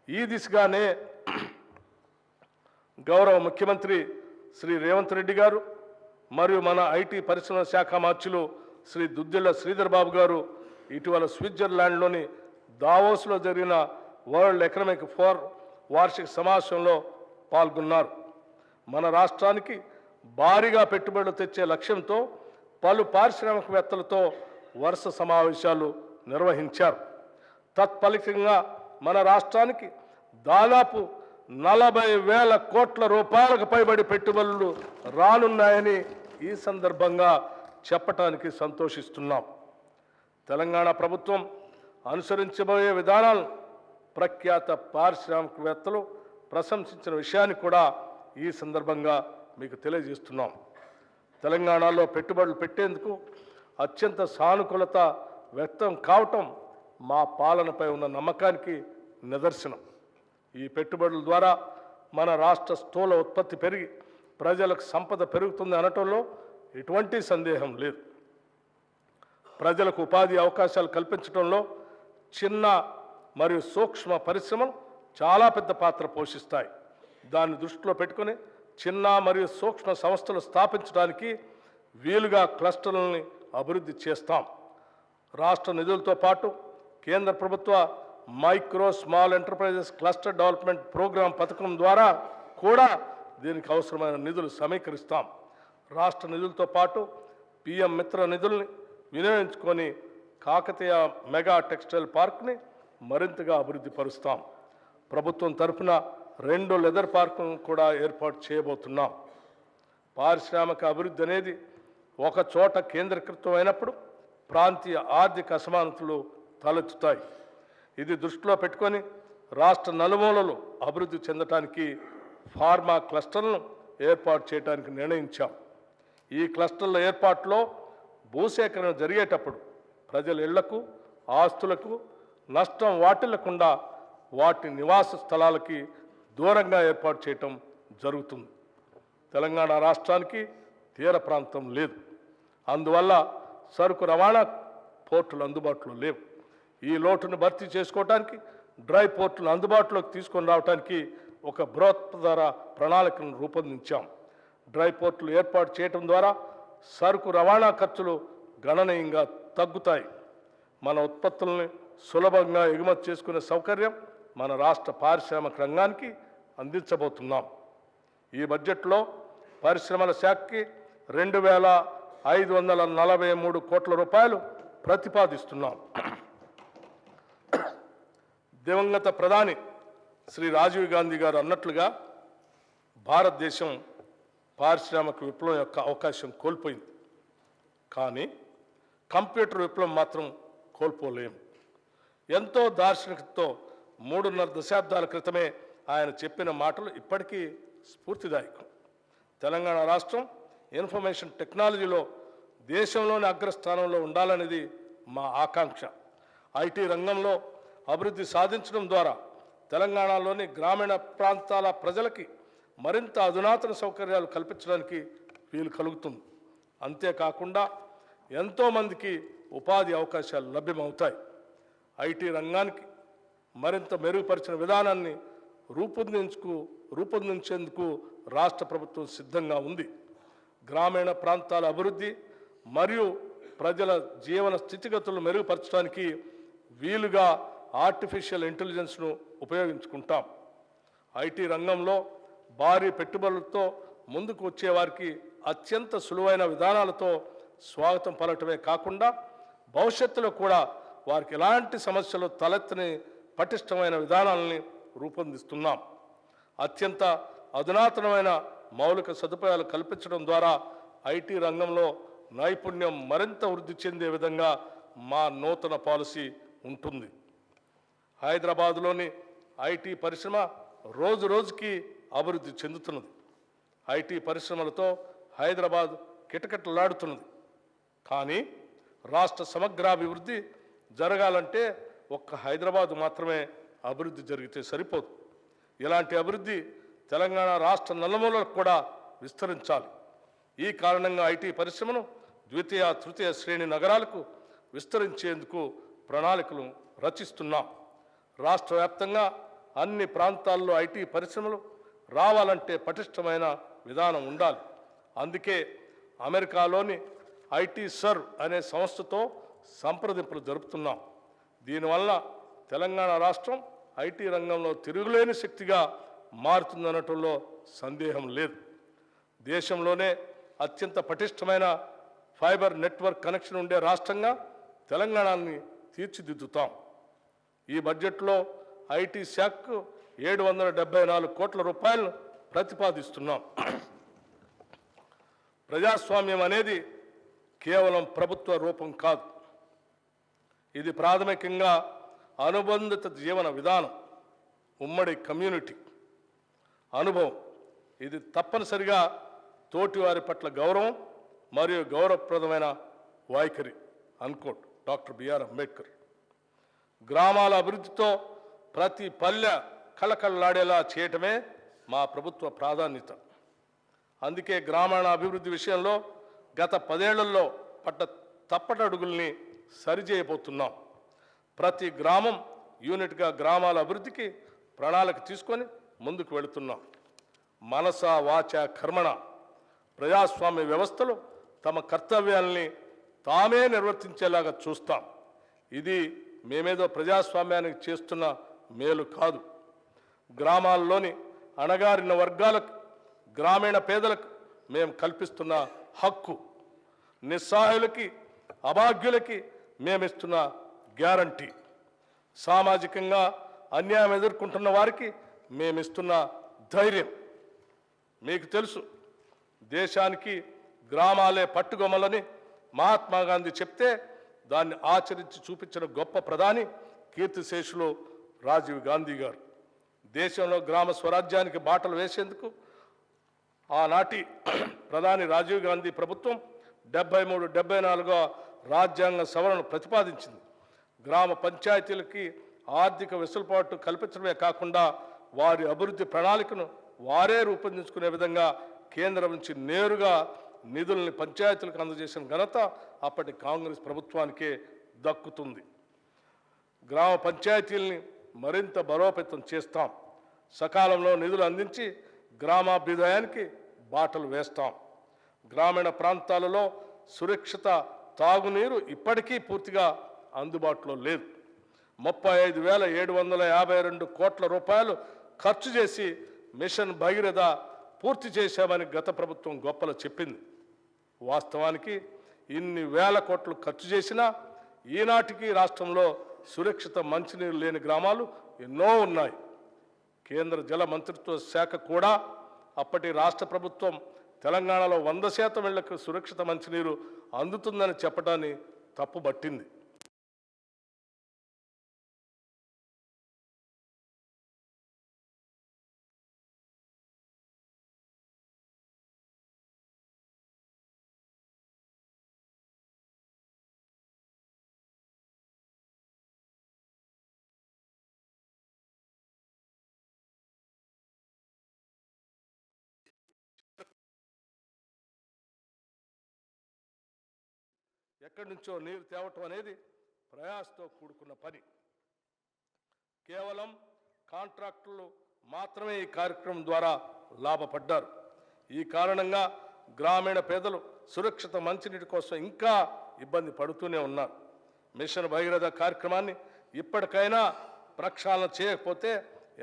ఈ దిశగానే గౌరవ ముఖ్యమంత్రి శ్రీ రేవంత్ రెడ్డి గారు మరియు మన ఐటీ పరిశ్రమల శాఖ మార్చులు శ్రీ దుద్దిళ్ల శ్రీధర్ బాబు గారు ఇటీవల స్విట్జర్లాండ్లోని దావోస్లో జరిగిన వరల్డ్ ఎకనామిక్ ఫోరం వార్షిక సమావేశంలో పాల్గొన్నారు. మన రాష్ట్రానికి భారీగా పెట్టుబడులు తెచ్చే లక్ష్యంతో పలు పారిశ్రామికవేత్తలతో వరుస సమావేశాలు నిర్వహించారు. తత్ఫలితంగా మన రాష్ట్రానికి దాదాపు 40,000 కోట్ల రూపాయలకు పైబడి పెట్టుబడులు రానున్నాయని ఈ సందర్భంగా చెప్పటానికి సంతోషిస్తున్నాం. తెలంగాణ ప్రభుత్వం అనుసరించబోయే విధానాలను ప్రఖ్యాత పారిశ్రామికవేత్తలు ప్రశంసించిన విషయాన్ని కూడా ఈ సందర్భంగా మీకు తెలియజేస్తున్నాం. తెలంగాణలో పెట్టుబడులు పెట్టేందుకు అత్యంత సానుకూలత వ్యక్తం కావటం మా పాలనపై ఉన్న నమ్మకానికి నిదర్శనం. ఈ పెట్టుబడుల ద్వారా మన రాష్ట్ర స్థూల ఉత్పత్తి పెరిగి ప్రజలకు సంపద పెరుగుతుంది అనటంలో ఎటువంటి సందేహం లేదు. ప్రజలకు ఉపాధి అవకాశాలు కల్పించడంలో చిన్న మరియు సూక్ష్మ పరిశ్రమలు చాలా పెద్ద పాత్ర పోషిస్తాయి. దాన్ని దృష్టిలో పెట్టుకొని చిన్న మరియు సూక్ష్మ సంస్థలు స్థాపించడానికి వీలుగా క్లస్టర్లని అభివృద్ధి చేస్తాం. రాష్ట్ర నిధులతో పాటు కేంద్ర ప్రభుత్వ micro small enterprises cluster development programme పథకం ద్వారా కూడా దీనికి అవసరమైన నిధులు సమీకరిస్తాం. రాష్ట్ర నిధులతో పాటు పిఎం మిత్ర నిధుల్ని వినియోగించుకొని కాకతీయ మెగా టెక్స్టైల్ పార్క్ని మరింతగా అభివృద్ధి పరుస్తాం. ప్రభుత్వం తరఫున 2 లెదర్ పార్కులను కూడా ఏర్పాటు చేయబోతున్నాం. పారిశ్రామిక అభివృద్ధి అనేది ఒక చోట కేంద్రీకృతం అయినప్పుడు ప్రాంతీయ ఆర్థిక అసమానతలు తలెత్తుతాయి. ఇది దృష్టిలో పెట్టుకొని రాష్ట్ర నలుమూలలు అభివృద్ధి చెందటానికి ఫార్మా క్లస్టర్లను ఏర్పాటు చేయడానికి నిర్ణయించాం. ఈ క్లస్టర్ల ఏర్పాటులో భూసేకరణ జరిగేటప్పుడు ప్రజల ఇళ్లకు ఆస్తులకు నష్టం వాటిల్లకుండా వాటి నివాస స్థలాలకి దూరంగా ఏర్పాటు చేయటం జరుగుతుంది. తెలంగాణ రాష్ట్రానికి తీర ప్రాంతం లేదు. అందువల్ల సరుకు రవాణా పోర్టులు అందుబాటులో లేవు. ఈ లోటును భర్తీ చేసుకోవడానికి డ్రై పోర్టులను అందుబాటులోకి తీసుకొని రావడానికి ఒక బృహత్తర ప్రణాళికను రూపొందించాం. డ్రై పోర్టులు ఏర్పాటు చేయడం ద్వారా సరుకు రవాణా ఖర్చులు గణనీయంగా తగ్గుతాయి. మన ఉత్పత్తుల్ని సులభంగా ఎగుమతి చేసుకునే సౌకర్యం మన రాష్ట్ర పారిశ్రామిక రంగానికి అందించబోతున్నాం. ఈ బడ్జెట్లో పరిశ్రమల శాఖకి 2,543 కోట్ల రూపాయలు ప్రతిపాదిస్తున్నాం. దివంగత ప్రధాని శ్రీ రాజీవ్ గాంధీ గారు అన్నట్లుగా భారతదేశం పారిశ్రామిక విప్లవం యొక్క అవకాశం కోల్పోయింది. కానీ కంప్యూటర్ విప్లవం మాత్రం కోల్పోలేము. ఎంతో దార్శనికతతో 3.5 దశాబ్దాల క్రితమే ఆయన చెప్పిన మాటలు ఇప్పటికీ స్ఫూర్తిదాయకం. తెలంగాణ రాష్ట్రం ఇన్ఫర్మేషన్ టెక్నాలజీలో దేశంలోని అగ్రస్థానంలో ఉండాలనేది మా ఆకాంక్ష. ఐటీ రంగంలో అభివృద్ధి సాధించడం ద్వారా తెలంగాణలోని గ్రామీణ ప్రాంతాల ప్రజలకి మరింత అధునాతన సౌకర్యాలు కల్పించడానికి వీలు కలుగుతుంది. అంతేకాకుండా ఎంతోమందికి ఉపాధి అవకాశాలు లభ్యమవుతాయి. ఐటీ రంగానికి మరింత మెరుగుపరిచిన విధానాన్ని రూపొందించేందుకు రాష్ట్ర ప్రభుత్వం సిద్ధంగా ఉంది. గ్రామీణ ప్రాంతాల అభివృద్ధి మరియు ప్రజల జీవన స్థితిగతులను మెరుగుపరచడానికి వీలుగా ఆర్టిఫిషియల్ ఇంటెలిజెన్స్ను ఉపయోగించుకుంటాం. ఐటీ రంగంలో భారీ పెట్టుబడులతో ముందుకు వచ్చేవారికి అత్యంత సులువైన విధానాలతో స్వాగతం పలకటమే కాకుండా భవిష్యత్తులో కూడా వారికి ఎలాంటి సమస్యలు తలెత్తని పటిష్టమైన విధానాలని రూపొందిస్తున్నాం. అత్యంత అధునాతనమైన మౌలిక సదుపాయాలు కల్పించడం ద్వారా ఐటీ రంగంలో నైపుణ్యం మరింత వృద్ధి చెందే విధంగా మా నూతన పాలసీ ఉంటుంది. హైదరాబాదులోని ఐటీ పరిశ్రమ రోజు రోజుకి అభివృద్ధి చెందుతున్నది. ఐటీ పరిశ్రమలతో హైదరాబాద్ కిటకిటలాడుతున్నది. కానీ రాష్ట్ర సమగ్రాభివృద్ధి జరగాలంటే ఒక్క హైదరాబాద్ మాత్రమే అభివృద్ధి జరిగితే సరిపోదు. ఇలాంటి అభివృద్ధి తెలంగాణ రాష్ట్ర నలుమూలలకు కూడా విస్తరించాలి. ఈ కారణంగా ఐటీ పరిశ్రమను ద్వితీయ తృతీయ శ్రేణి నగరాలకు విస్తరించేందుకు ప్రణాళికలు రచిస్తున్నాం. రాష్ట్ర వ్యాప్తంగా అన్ని ప్రాంతాల్లో ఐటీ పరిశ్రమలు రావాలంటే పటిష్టమైన విధానం ఉండాలి. అందుకే అమెరికాలోని ఐటీ సర్వ్ అనే సంస్థతో సంప్రదింపులు జరుపుతున్నాం. దీనివల్ల తెలంగాణ రాష్ట్రం ఐటీ రంగంలో తిరుగులేని శక్తిగా మారుతుందనటంలో సందేహం లేదు. దేశంలోనే అత్యంత పటిష్టమైన ఫైబర్ నెట్వర్క్ కనెక్షన్ ఉండే రాష్ట్రంగా తెలంగాణని తీర్చిదిద్దుతాం. ఈ బడ్జెట్లో ఐటీ శాఖకు 774 కోట్ల రూపాయలను ప్రతిపాదిస్తున్నాం. ప్రజాస్వామ్యం అనేది కేవలం ప్రభుత్వ రూపం కాదు. ఇది ప్రాథమికంగా అనుబంధిత జీవన విధానం, ఉమ్మడి కమ్యూనిటీ అనుభవం. ఇది తప్పనిసరిగా తోటివారి పట్ల గౌరవం మరియు గౌరవప్రదమైన వైఖరి అన్కోట్ డాక్టర్ బిఆర్ అంబేద్కర్. గ్రామాల అభివృద్ధితో ప్రతి పల్లె కళకళలాడేలా చేయటమే మా ప్రభుత్వ ప్రాధాన్యత. అందుకే గ్రామీణ అభివృద్ధి విషయంలో గత 10 ఏళ్లలో పడ్డ తప్పటడుగుల్ని సరిచేయబోతున్నాం. ప్రతి గ్రామం యూనిట్గా గ్రామాల అభివృద్ధికి ప్రణాళిక తీసుకొని ముందుకు వెళుతున్నాం. మనస వాచ కర్మణ ప్రజాస్వామ్య వ్యవస్థలో తమ కర్తవ్యాల్ని తామే నిర్వర్తించేలాగా చూస్తాం. ఇది మేమేదో ప్రజాస్వామ్యానికి చేస్తున్న మేలు కాదు. గ్రామాల్లోని అణగారిన వర్గాలకు, గ్రామీణ పేదలకు మేము కల్పిస్తున్న హక్కు, నిస్సహాయులకి అభాగ్యులకి మేమిస్తున్న గ్యారంటీ, సామాజికంగా అన్యాయం ఎదుర్కొంటున్న వారికి మేమిస్తున్న ధైర్యం. మీకు తెలుసు, దేశానికి గ్రామాలే పట్టుగొమ్మలని మహాత్మా గాంధీ చెప్తే దాన్ని ఆచరించి చూపించిన గొప్ప ప్రధాని కీర్తిశేషులు రాజీవ్ గాంధీ గారు. దేశంలో గ్రామ స్వరాజ్యానికి బాటలు వేసేందుకు ఆనాటి ప్రధాని రాజీవ్ గాంధీ ప్రభుత్వం 73-74వ రాజ్యాంగ సవరణను ప్రతిపాదించింది. గ్రామ పంచాయతీలకి ఆర్థిక వెసులుబాటు కల్పించడమే కాకుండా వారి అభివృద్ధి ప్రణాళికను వారే రూపొందించుకునే విధంగా కేంద్రం నుంచి నేరుగా నిధుల్ని పంచాయతీలకు అందజేసిన ఘనత అప్పటి కాంగ్రెస్ ప్రభుత్వానికే దక్కుతుంది. గ్రామ పంచాయతీల్ని మరింత బలోపేతం చేస్తాం. సకాలంలో నిధులు అందించి గ్రామాభ్యుదయానికి బాటలు వేస్తాం. గ్రామీణ ప్రాంతాలలో సురక్షిత తాగునీరు ఇప్పటికీ పూర్తిగా అందుబాటులో లేదు. 35,752 కోట్ల రూపాయలు ఖర్చు చేసి మిషన్ భగీరథ పూర్తి చేశామని గత ప్రభుత్వం గొప్పలు చెప్పింది. వాస్తవానికి ఇన్ని వేల కోట్లు ఖర్చు చేసినా ఈనాటికి రాష్ట్రంలో సురక్షిత మంచినీరు లేని గ్రామాలు ఎన్నో ఉన్నాయి. కేంద్ర జల మంత్రిత్వ శాఖ కూడా అప్పటి రాష్ట్ర ప్రభుత్వం తెలంగాణలో 100% ఇళ్లకు సురక్షిత మంచినీరు అందుతుందని చెప్పడాన్ని తప్పుబట్టింది. ఎక్కడి నుంచో నీరు తేవటం అనేది ప్రయాసతో కూడుకున్న పని. కేవలం కాంట్రాక్టులు మాత్రమే ఈ కార్యక్రమం ద్వారా లాభపడ్డారు. ఈ కారణంగా గ్రామీణ పేదలు సురక్షిత మంచినీటి కోసం ఇంకా ఇబ్బంది పడుతూనే ఉన్నారు. మిషన్ భగీరథ కార్యక్రమాన్ని ఇప్పటికైనా ప్రక్షాళన చేయకపోతే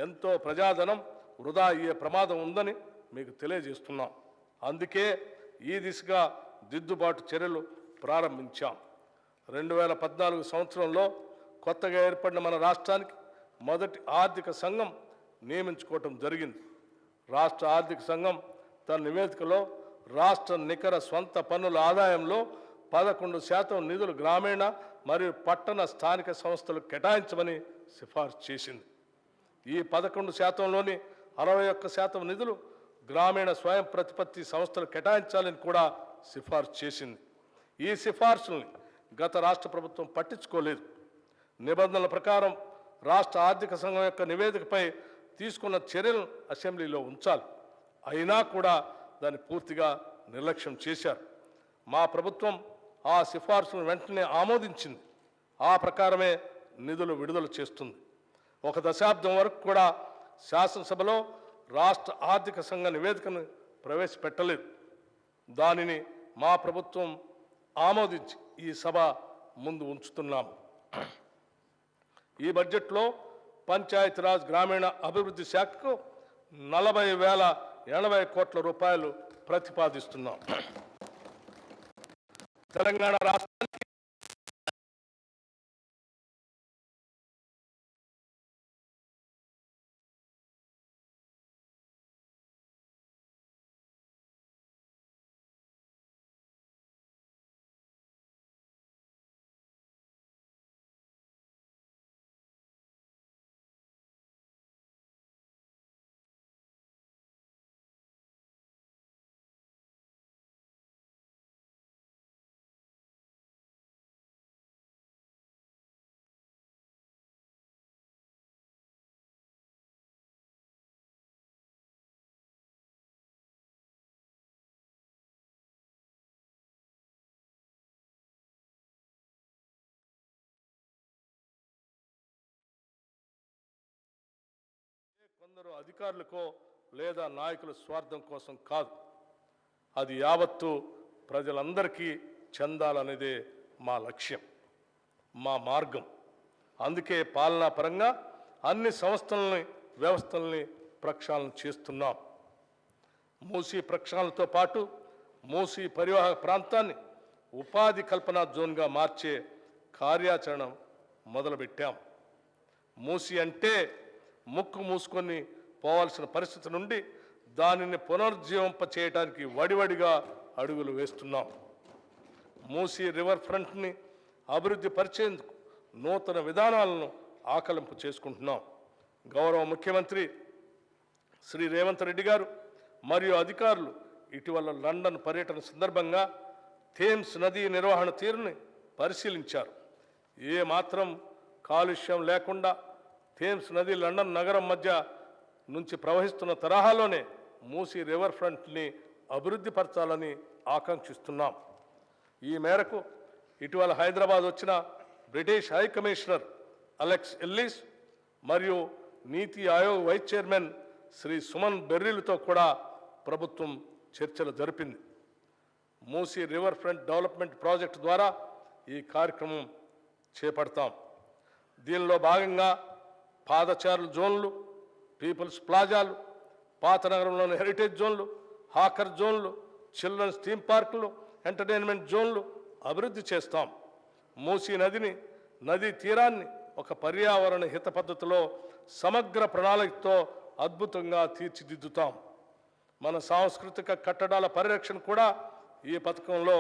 ఎంతో ప్రజాధనం వృధా అయ్యే ప్రమాదం ఉందని మీకు తెలియజేస్తున్నాం. అందుకే ఈ దిశగా దిద్దుబాటు చర్యలు ప్రారంభించాం. 2014 సంవత్సరంలో కొత్తగా ఏర్పడిన మన రాష్ట్రానికి మొదటి ఆర్థిక సంఘం నియమించుకోవటం జరిగింది. రాష్ట్ర ఆర్థిక సంఘం తన నివేదికలో రాష్ట్ర నికర స్వంత పన్నుల ఆదాయంలో 11% నిధులు గ్రామీణ మరియు పట్టణ స్థానిక సంస్థలకు కేటాయించమని సిఫార్సు చేసింది. ఈ 11%లోని 61% నిధులు గ్రామీణ స్వయం ప్రతిపత్తి సంస్థలు కేటాయించాలని కూడా సిఫార్సు చేసింది. ఈ సిఫార్సుల్ని గత రాష్ట్ర ప్రభుత్వం పట్టించుకోలేదు. నిబంధనల ప్రకారం రాష్ట్ర ఆర్థిక సంఘం యొక్క నివేదికపై తీసుకున్న చర్యలను అసెంబ్లీలో ఉంచాలి. అయినా కూడా దాన్ని పూర్తిగా నిర్లక్ష్యం చేశారు. మా ప్రభుత్వం ఆ సిఫార్సులను వెంటనే ఆమోదించింది. ఆ ప్రకారమే నిధులు విడుదల చేస్తుంది. 1 దశాబ్దం వరకు కూడా శాసనసభలో రాష్ట్ర ఆర్థిక సంఘ నివేదికను ప్రవేశపెట్టలేదు. దానిని మా ప్రభుత్వం ఆమోదించి ఈ సభ ముందు ఉంచుతున్నాము. ఈ బడ్జెట్లో పంచాయతీరాజ్ గ్రామీణ అభివృద్ధి శాఖకు 40,080 కోట్ల రూపాయలు ప్రతిపాదిస్తున్నాం. తెలంగాణ రాష్ట్రానికి కొందరు అధికారులకో లేదా నాయకుల స్వార్థం కోసం కాదు, అది యావత్తు ప్రజలందరికీ చెందాలనేదే మా లక్ష్యం, మా మార్గం. అందుకే పాలనా పరంగా అన్ని సంస్థలని వ్యవస్థల్ని ప్రక్షాళన చేస్తున్నాం. మూసీ ప్రక్షాళనతో పాటు మూసీ పరివాహక ప్రాంతాన్ని ఉపాధి కల్పన జోన్గా మార్చే కార్యాచరణ మొదలుపెట్టాం. మూసీ అంటే ముక్కు మూసుకొని పోవాల్సిన పరిస్థితి నుండి దానిని పునరుజ్జీవింప చేయడానికి వడివడిగా అడుగులు వేస్తున్నాం. మూసీ రివర్ ఫ్రంట్ని అభివృద్ధి పరిచేందుకు నూతన విధానాలను ఆకలింపు చేసుకుంటున్నాం. గౌరవ ముఖ్యమంత్రి శ్రీ రేవంత్ రెడ్డి గారు మరియు అధికారులు ఇటీవల లండన్ పర్యటన సందర్భంగా థేమ్స్ నదీ నిర్వహణ తీరుని పరిశీలించారు. ఏ మాత్రం కాలుష్యం లేకుండా థేమ్స్ నది లండన్ నగరం మధ్య నుంచి ప్రవహిస్తున్న తరహాలోనే మూసీ రివర్ ఫ్రంట్ని అభివృద్ధి పరచాలని ఆకాంక్షిస్తున్నాం. ఈ మేరకు ఇటీవల హైదరాబాద్ వచ్చిన British high commissioner Alex Ellis మరియు నీతి ఆయోగ్ వైస్ చైర్మన్ శ్రీ సుమన్ బెర్రీలతో కూడా ప్రభుత్వం చర్చలు జరిపింది. Musi river front development project ద్వారా ఈ కార్యక్రమం చేపడతాం. దీనిలో భాగంగా పాదచారుల జోన్లు, పీపుల్స్ ప్లాజాలు, పాత నగరంలోని హెరిటేజ్ జోన్లు, హాకర్ జోన్లు, చిల్డ్రన్స్ థీమ్ పార్కులు, ఎంటర్టైన్మెంట్ జోన్లు అభివృద్ధి చేస్తాం. మూసీ నదిని, నదీ తీరాన్ని ఒక పర్యావరణ హిత పద్ధతిలో సమగ్ర ప్రణాళికతో అద్భుతంగా తీర్చిదిద్దుతాం. మన సాంస్కృతిక కట్టడాల పరిరక్షణ కూడా ఈ పథకంలో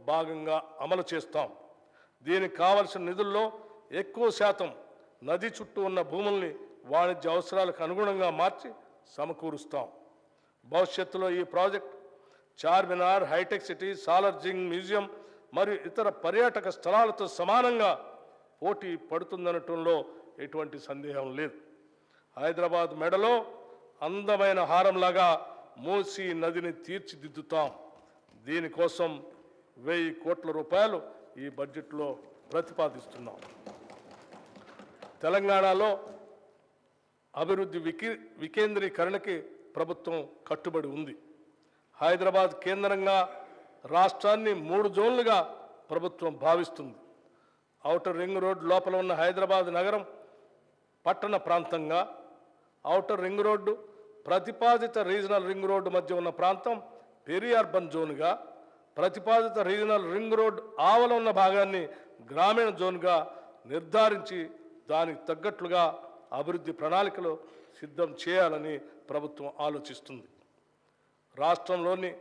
భాగంగా అమలు చేస్తాం. దీనికి కావలసిన నిధుల్లో ఎక్కువ శాతం నది చుట్టూ ఉన్న భూముల్ని వాణిజ్య అవసరాలకు అనుగుణంగా మార్చి సమకూరుస్తాం. భవిష్యత్తులో ఈ ప్రాజెక్ట్ చార్మినార్, హైటెక్ సిటీ, సాలార్జింగ్ మ్యూజియం మరియు ఇతర పర్యాటక స్థలాలతో సమానంగా పోటీ పడుతుందనటంలో ఎటువంటి సందేహం లేదు. హైదరాబాద్ మెడలో అందమైన హారంలాగా మూసీ నదిని తీర్చిదిద్దుతాం. దీనికోసం 1000 కోట్ల రూపాయలు ఈ బడ్జెట్లో ప్రతిపాదిస్తున్నాం. తెలంగాణలో అభివృద్ధి వికేంద్రీకరణకి ప్రభుత్వం కట్టుబడి ఉంది. హైదరాబాద్ కేంద్రంగా రాష్ట్రాన్ని 3 జోన్లుగా ప్రభుత్వం భావిస్తుంది. ఔటర్ రింగ్ రోడ్ లోపల ఉన్న హైదరాబాద్ నగరం పట్టణ ప్రాంతంగా, ఔటర్ రింగ్ రోడ్డు ప్రతిపాదిత రీజనల్ రింగ్ రోడ్డు మధ్య ఉన్న ప్రాంతం పెరి అర్బన్ జోన్గా, ప్రతిపాదిత రీజనల్ రింగ్ రోడ్ ఆవల ఉన్న భాగాన్ని గ్రామీణ జోన్గా నిర్ధారించి దానికి తగ్గట్లుగా అభివృద్ధి ప్రణాళికలు సిద్ధం చేయాలని ప్రభుత్వం ఆలోచిస్తుంది. రాష్ట్రంలోని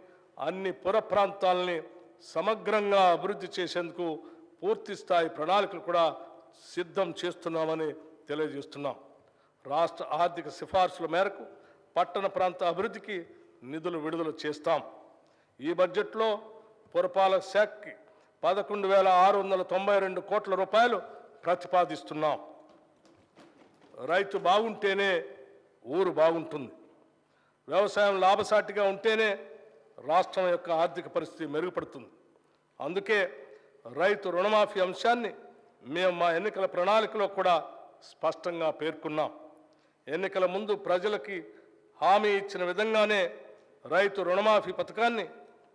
అన్ని పుర ప్రాంతాలని సమగ్రంగా అభివృద్ధి చేసేందుకు పూర్తి స్థాయి ప్రణాళికలు కూడా సిద్ధం చేస్తున్నామని తెలియజేస్తున్నాం. రాష్ట్ర ఆర్థిక సిఫార్సుల మేరకు పట్టణ ప్రాంత అభివృద్ధికి నిధులు విడుదల చేస్తాం. ఈ బడ్జెట్లో పురపాలక శాఖకి 11,692 కోట్ల రూపాయలు ప్రతిపాదిస్తున్నాం. రైతు బాగుంటేనే ఊరు బాగుంటుంది. వ్యవసాయం లాభసాటిగా ఉంటేనే రాష్ట్రం యొక్క ఆర్థిక పరిస్థితి మెరుగుపడుతుంది. అందుకే రైతు రుణమాఫీ అంశాన్ని మేము మా ఎన్నికల ప్రణాళికలో కూడా స్పష్టంగా పేర్కొన్నాం. ఎన్నికల ముందు ప్రజలకి హామీ ఇచ్చిన విధంగానే రైతు రుణమాఫీ పథకాన్ని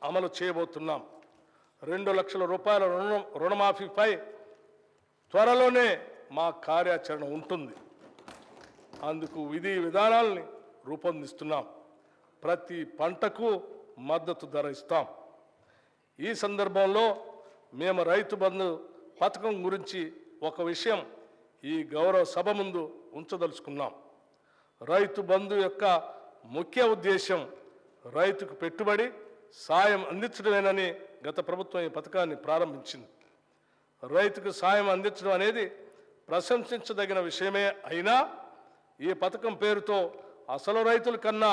అమలు చేయబోతున్నాం. 2 లక్షల రూపాయల రుణమాఫీపై త్వరలోనే మా కార్యాచరణ ఉంటుంది. అందుకు విధి విధానాలని రూపొందిస్తున్నాం. ప్రతి పంటకు మద్దతు ధర ఇస్తాం. ఈ సందర్భంలో మేము రైతు బంధు పథకం గురించి ఒక విషయం ఈ గౌరవ సభ ముందు ఉంచదలుచుకున్నాం. రైతు బంధు యొక్క ముఖ్య ఉద్దేశం రైతుకు పెట్టుబడి సాయం అందించడమేనని గత ప్రభుత్వం ఈ పథకాన్ని ప్రారంభించింది. రైతుకు సాయం అందించడం అనేది ప్రశంసించదగిన విషయమే అయినా ఈ పథకం పేరుతో అసలు రైతుల కన్నా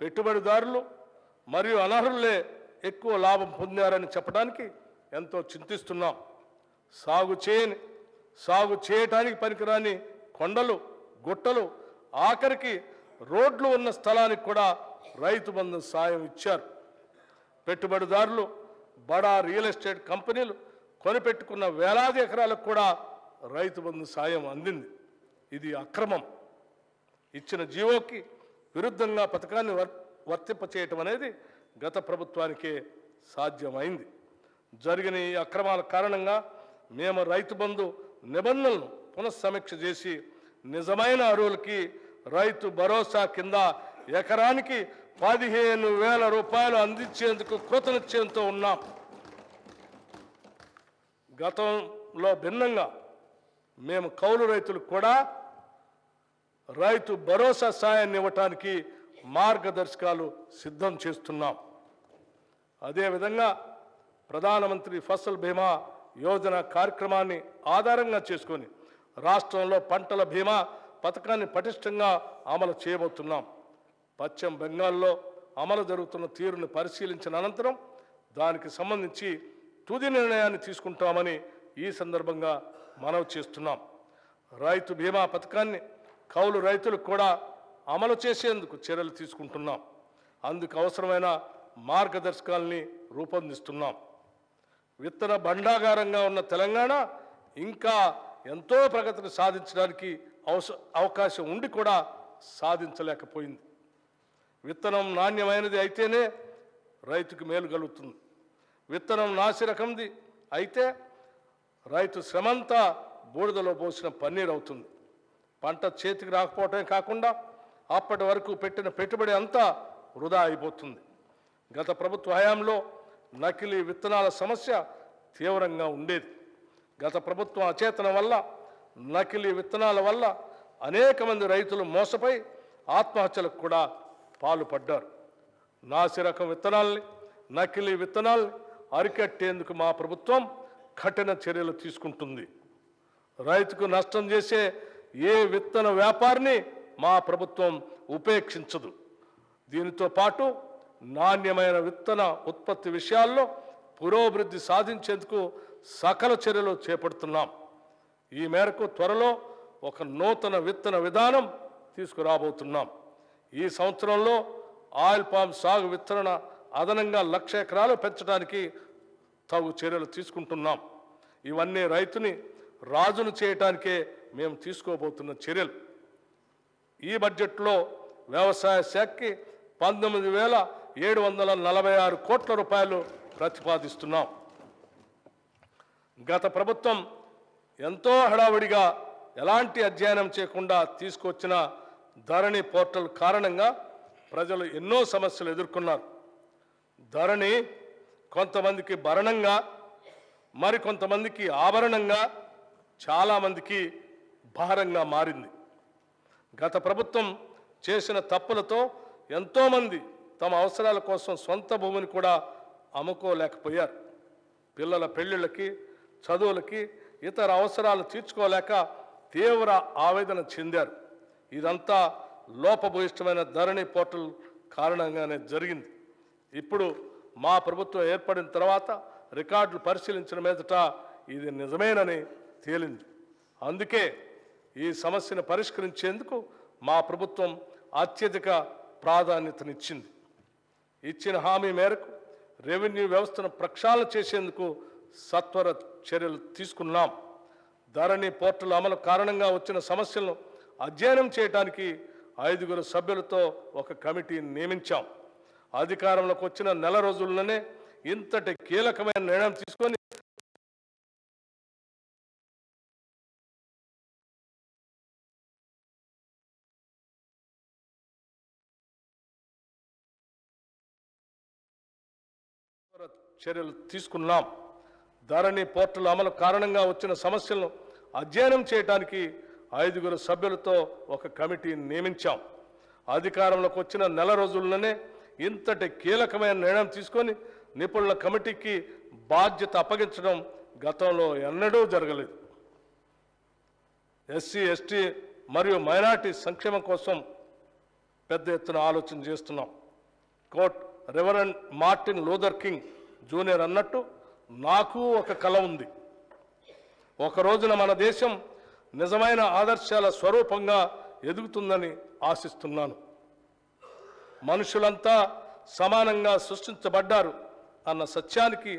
పెట్టుబడిదారులు మరియు అనర్హులే ఎక్కువ లాభం పొందారని చెప్పడానికి ఎంతో చింతిస్తున్నాం. సాగు చేయటానికి పనికిరాని కొండలు, గుట్టలు, ఆఖరికి రోడ్లు ఉన్న స్థలానికి కూడా రైతు బంధు సాయం ఇచ్చారు. పెట్టుబడిదారులు, బడా రియల్ ఎస్టేట్ కంపెనీలు కొనిపెట్టుకున్న వేలాది ఎకరాలకు కూడా రైతు బంధు సాయం అందింది. ఇది అక్రమం. ఇచ్చిన జీవోకి విరుద్ధంగా పథకాన్ని వర్తింపచేయటం అనేది గత ప్రభుత్వానికే సాధ్యమైంది. జరిగిన ఈ అక్రమాల కారణంగా మేము రైతు బంధు నిబంధనలను పునఃసమీక్ష చేసి నిజమైన అర్హులకి రైతు భరోసా కింద ఎకరానికి 15,000 రూపాయలు అందించేందుకు కృతనిశ్చయంతో ఉన్నాం. గతంలో భిన్నంగా మేము కౌలు రైతులకు కూడా రైతు భరోసా సాయాన్ని ఇవ్వటానికి మార్గదర్శకాలు సిద్ధం చేస్తున్నాం. అదేవిధంగా ప్రధానమంత్రి ఫసల్ బీమా యోజన కార్యక్రమాన్ని ఆధారంగా చేసుకొని రాష్ట్రంలో పంటల బీమా పథకాన్ని పటిష్టంగా అమలు చేయబోతున్నాం. పశ్చిమ బెంగాల్లో అమలు జరుగుతున్న తీరును పరిశీలించిన అనంతరం దానికి సంబంధించి తుది నిర్ణయాన్ని తీసుకుంటామని ఈ సందర్భంగా మనవి చేస్తున్నాం. రైతు బీమా పథకాన్ని కౌలు రైతులకు కూడా అమలు చేసేందుకు చర్యలు తీసుకుంటున్నాం. అందుకు అవసరమైన మార్గదర్శకాలని రూపొందిస్తున్నాం. విత్తన భండాగారంగా ఉన్న తెలంగాణ ఇంకా ఎంతో ప్రగతిని సాధించడానికి అవకాశం ఉండి కూడా సాధించలేకపోయింది. విత్తనం నాణ్యమైనది అయితేనే రైతుకు మేలు కలుగుతుంది. విత్తనం నాసిరకంది అయితే రైతు శ్రమంతా బూడిదలో పోసిన పన్నీరు అవుతుంది. పంట చేతికి రాకపోవటమే కాకుండా అప్పటి వరకు పెట్టిన పెట్టుబడి అంతా వృధా అయిపోతుంది. గత ప్రభుత్వ హయాంలో నకిలీ విత్తనాల సమస్య తీవ్రంగా ఉండేది. గత ప్రభుత్వం అచేతనం వల్ల నకిలీ విత్తనాల వల్ల అనేక మంది రైతులు మోసపై ఆత్మహత్యలకు కూడా పాల్పడ్డారు. నాసిరకం విత్తనాల్ని, నకిలీ విత్తనాల్ని అరికట్టేందుకు మా ప్రభుత్వం కఠిన చర్యలు తీసుకుంటుంది. రైతుకు నష్టం చేసే ఏ విత్తన వ్యాపారిని మా ప్రభుత్వం ఉపేక్షించదు. దీనితో పాటు నాణ్యమైన విత్తన ఉత్పత్తి విషయాల్లో పురోభివృద్ధి సాధించేందుకు సకల చర్యలు చేపడుతున్నాం. ఈ మేరకు త్వరలో ఒక నూతన విత్తన విధానం తీసుకురాబోతున్నాం. ఈ సంవత్సరంలో ఆయిల్ పామ్ సాగు విత్తన అదనంగా 1,00,000 ఎకరాలు పెంచడానికి తగు చర్యలు తీసుకుంటున్నాం. ఇవన్నీ రైతుని రాజును చేయటానికే మేము తీసుకోబోతున్న చర్యలు. ఈ బడ్జెట్లో వ్యవసాయ శాఖకి 19,746 కోట్ల రూపాయలు ప్రతిపాదిస్తున్నాం. గత ప్రభుత్వం ఎంతో హడావుడిగా ఎలాంటి అధ్యయనం చేయకుండా తీసుకొచ్చిన ధరణి పోర్టల్ కారణంగా ప్రజలు ఎన్నో సమస్యలు ఎదుర్కొన్నారు. ధరణి కొంతమందికి భరణంగా, మరికొంతమందికి ఆభరణంగా, చాలామందికి భారంగా మారింది. గత ప్రభుత్వం చేసిన తప్పులతో ఎంతోమంది తమ అవసరాల కోసం సొంత భూమిని కూడా అమ్ముకోలేకపోయారు. పిల్లల పెళ్ళిళ్ళకి, చదువులకి, ఇతర అవసరాలు తీర్చుకోలేక తీవ్ర ఆవేదన చెందారు. ఇదంతా లోపభూయిష్టమైన ధరణి పోర్టల్ కారణంగానే జరిగింది. ఇప్పుడు మా ప్రభుత్వం ఏర్పడిన తర్వాత రికార్డులు పరిశీలించిన మీదట ఇది నిజమేనని తేలింది. అందుకే ఈ సమస్యను పరిష్కరించేందుకు మా ప్రభుత్వం అత్యధిక ప్రాధాన్యతనిచ్చింది. ఇచ్చిన హామీ మేరకు రెవెన్యూ వ్యవస్థను ప్రక్షాళన చేసేందుకు సత్వర చర్యలు తీసుకున్నాం. ధరణి పోర్టల్ అమలు కారణంగా వచ్చిన సమస్యలను అధ్యయనం చేయడానికి 5 సభ్యులతో ఒక కమిటీని నియమించాం. అధికారంలోకి వచ్చిన నెల రోజుల్లోనే ఇంతటి కీలకమైన నిర్ణయం తీసుకొని చర్యలు తీసుకున్నాం. ధరణి పోర్టల్ అమలు కారణంగా వచ్చిన సమస్యలను అధ్యయనం చేయడానికి 5 సభ్యులతో ఒక కమిటీని నియమించాం. అధికారంలోకి వచ్చిన నెల రోజుల్లోనే ఇంతటి కీలకమైన నిర్ణయం తీసుకొని నిపుణుల కమిటీకి బాధ్యత అప్పగించడం గతంలో ఎన్నడూ జరగలేదు. ఎస్సీ, ఎస్టీ మరియు మైనారిటీ సంక్షేమం కోసం పెద్ద ఎత్తున ఆలోచన చేస్తున్నాం. Quote Reverend Martin Luther King Junior అన్నట్టు నాకు ఒక కల ఉంది. ఒక రోజున మన దేశం నిజమైన ఆదర్శాల స్వరూపంగా ఎదుగుతుందని ఆశిస్తున్నాను. మనుషులంతా సమానంగా సృష్టించబడ్డారు అన్న సత్యానికి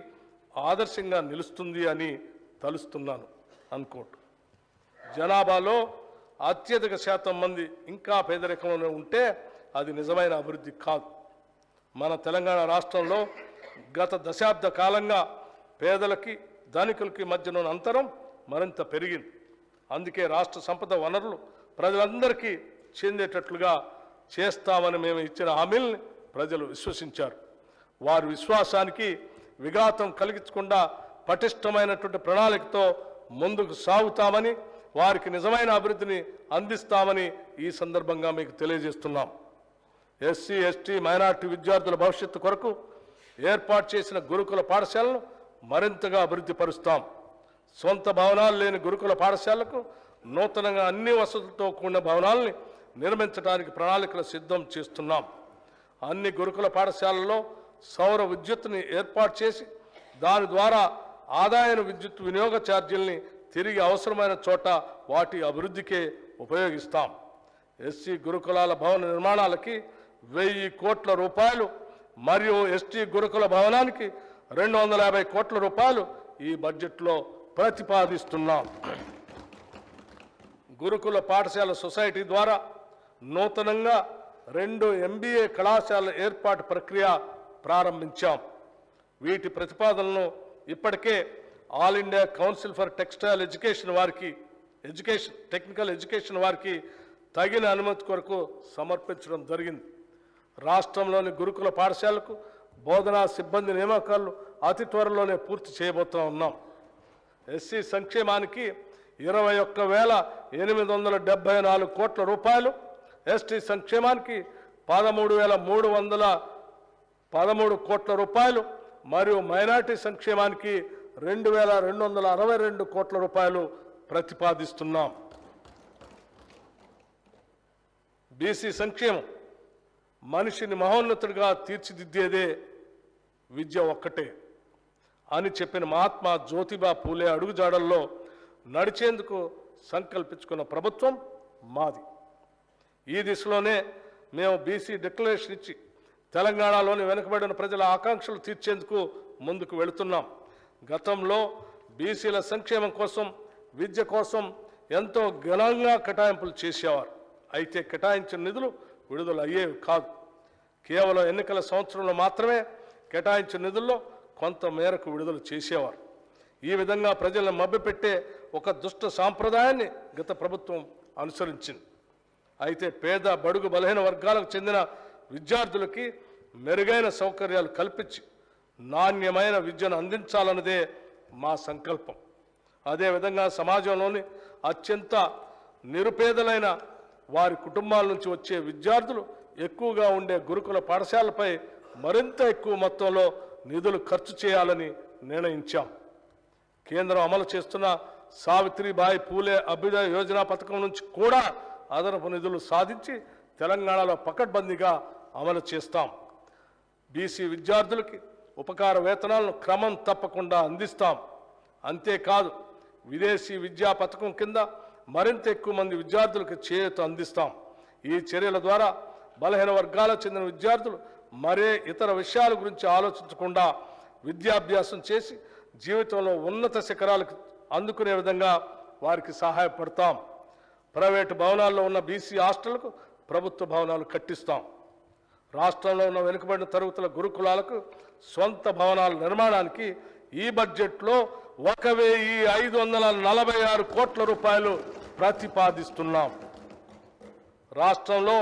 ఆదర్శంగా నిలుస్తుంది అని తలుస్తున్నాను. అనుకోట్ జనాభాలో అత్యధిక శాతం మంది ఇంకా పేదరికంలో ఉంటే అది నిజమైన అభివృద్ధి కాదు. మన తెలంగాణ రాష్ట్రంలో గత దశాబ్ద కాలంగా పేదలకి ధనికులకి మధ్యన అంతరం మరింత పెరిగింది. అందుకే రాష్ట్ర సంపద వనరులు ప్రజలందరికీ చెందేటట్లుగా చేస్తామని మేము ఇచ్చిన హామీల్ని ప్రజలు విశ్వసించారు. వారి విశ్వాసానికి విఘాతం కలిగించకుండా పటిష్టమైనటువంటి ప్రణాళికతో ముందుకు సాగుతామని, వారికి నిజమైన అభివృద్ధిని అందిస్తామని ఈ సందర్భంగా మీకు తెలియజేస్తున్నాం. ఎస్సీ, ఎస్టీ, మైనారిటీ విద్యార్థుల భవిష్యత్తు కొరకు ఏర్పాటు చేసిన గురుకుల పాఠశాలను మరింతగా అభివృద్ధి పరుస్తాం. సొంత భవనాలు లేని గురుకుల పాఠశాలకు నూతనంగా అన్ని వసతులతో కూడిన భవనాలని నిర్మించడానికి ప్రణాళికలు సిద్ధం చేస్తున్నాం. అన్ని గురుకుల పాఠశాలల్లో సౌర విద్యుత్తుని ఏర్పాటు చేసి దాని ద్వారా ఆదాయ విద్యుత్ వినియోగ ఛార్జీల్ని తిరిగి అవసరమైన చోట వాటి అభివృద్ధికే ఉపయోగిస్తాం. ఎస్సీ గురుకులాల భవన నిర్మాణాలకి 1,000 కోట్ల రూపాయలు మరియు ఎస్టీ గురుకుల భవనానికి 250 కోట్ల రూపాయలు ఈ బడ్జెట్లో ప్రతిపాదిస్తున్నాం. గురుకుల పాఠశాల సొసైటీ ద్వారా నూతనంగా 2 MBA కళాశాల ఏర్పాటు ప్రక్రియ ప్రారంభించాం. వీటి ప్రతిపాదనలను ఇప్పటికే all India council for textile education వారికి టెక్నికల్ ఎడ్యుకేషన్ వారికి తగిన అనుమతి కొరకు సమర్పించడం జరిగింది. రాష్ట్రంలోని గురుకుల పాఠశాలకు బోధనా సిబ్బంది నియామకాలు అతి త్వరలోనే పూర్తి చేయబోతూ ఉన్నాం. ఎస్సీ సంక్షేమానికి 21,874 కోట్ల రూపాయలు, ఎస్టీ సంక్షేమానికి 13,313 కోట్ల రూపాయలు మరియు మైనార్టీ సంక్షేమానికి 2,262 కోట్ల రూపాయలు ప్రతిపాదిస్తున్నాం. బీసీ సంక్షేమం మనిషిని మహోన్నతుడిగా తీర్చిదిద్దేదే విద్య ఒక్కటే అని చెప్పిన మహాత్మా జ్యోతిబా పూలే అడుగుజాడల్లో నడిచేందుకు సంకల్పించుకున్న ప్రభుత్వం మాది. ఈ దిశలోనే మేము బీసీ డిక్లరేషన్ ఇచ్చి తెలంగాణలోని వెనుకబడిన ప్రజల ఆకాంక్షలు తీర్చేందుకు ముందుకు వెళుతున్నాం. గతంలో బీసీల సంక్షేమం కోసం, విద్య కోసం ఎంతో ఘనంగా కేటాయింపులు చేసేవారు. అయితే కేటాయించిన నిధులు విడుదల అయ్యేవి కాదు. కేవలం ఎన్నికల సంవత్సరంలో మాత్రమే కేటాయించిన నిధుల్లో కొంత మేరకు విడుదల చేసేవారు. ఈ విధంగా ప్రజలను మభ్యపెట్టే ఒక దుష్ట సాంప్రదాయాన్ని గత ప్రభుత్వం అనుసరించింది. అయితే పేద, బడుగు, బలహీన వర్గాలకు చెందిన విద్యార్థులకి మెరుగైన సౌకర్యాలు కల్పించి నాణ్యమైన విద్యను అందించాలన్నదే మా సంకల్పం. అదేవిధంగా సమాజంలోని అత్యంత నిరుపేదలైన వారి కుటుంబాల నుంచి వచ్చే విద్యార్థులు ఎక్కువగా ఉండే గురుకుల పాఠశాలపై మరింత ఎక్కువ మొత్తంలో నిధులు ఖర్చు చేయాలని నిర్ణయించాం. కేంద్రం అమలు చేస్తున్న సావిత్రిబాయి పూలే అభ్యుదయ యోజన పథకం నుంచి కూడా అదనపు నిధులు సాధించి తెలంగాణలో పకడ్బందీగా అమలు చేస్తాం. బీసీ విద్యార్థులకి ఉపకార వేతనాలను క్రమం తప్పకుండా అందిస్తాం. అంతేకాదు, విదేశీ విద్యా పథకం కింద మరింత ఎక్కువ మంది విద్యార్థులకు చేయూత అందిస్తాం. ఈ చర్యల ద్వారా బలహీన వర్గాలకు చెందిన విద్యార్థులు మరే ఇతర విషయాల గురించి ఆలోచించకుండా విద్యాభ్యాసం చేసి జీవితంలో ఉన్నత శిఖరాలకు అందుకునే విధంగా వారికి సహాయపడతాం. ప్రైవేటు భవనాల్లో ఉన్న బీసీ హాస్టళ్లకు ప్రభుత్వ భవనాలు కట్టిస్తాం. రాష్ట్రంలో ఉన్న వెనుకబడిన తరగతుల గురుకులాలకు స్వంత భవనాల నిర్మాణానికి ఈ బడ్జెట్లో 1,546 కోట్ల రూపాయలు ప్రతిపాదిస్తున్నాం. రాష్ట్రంలో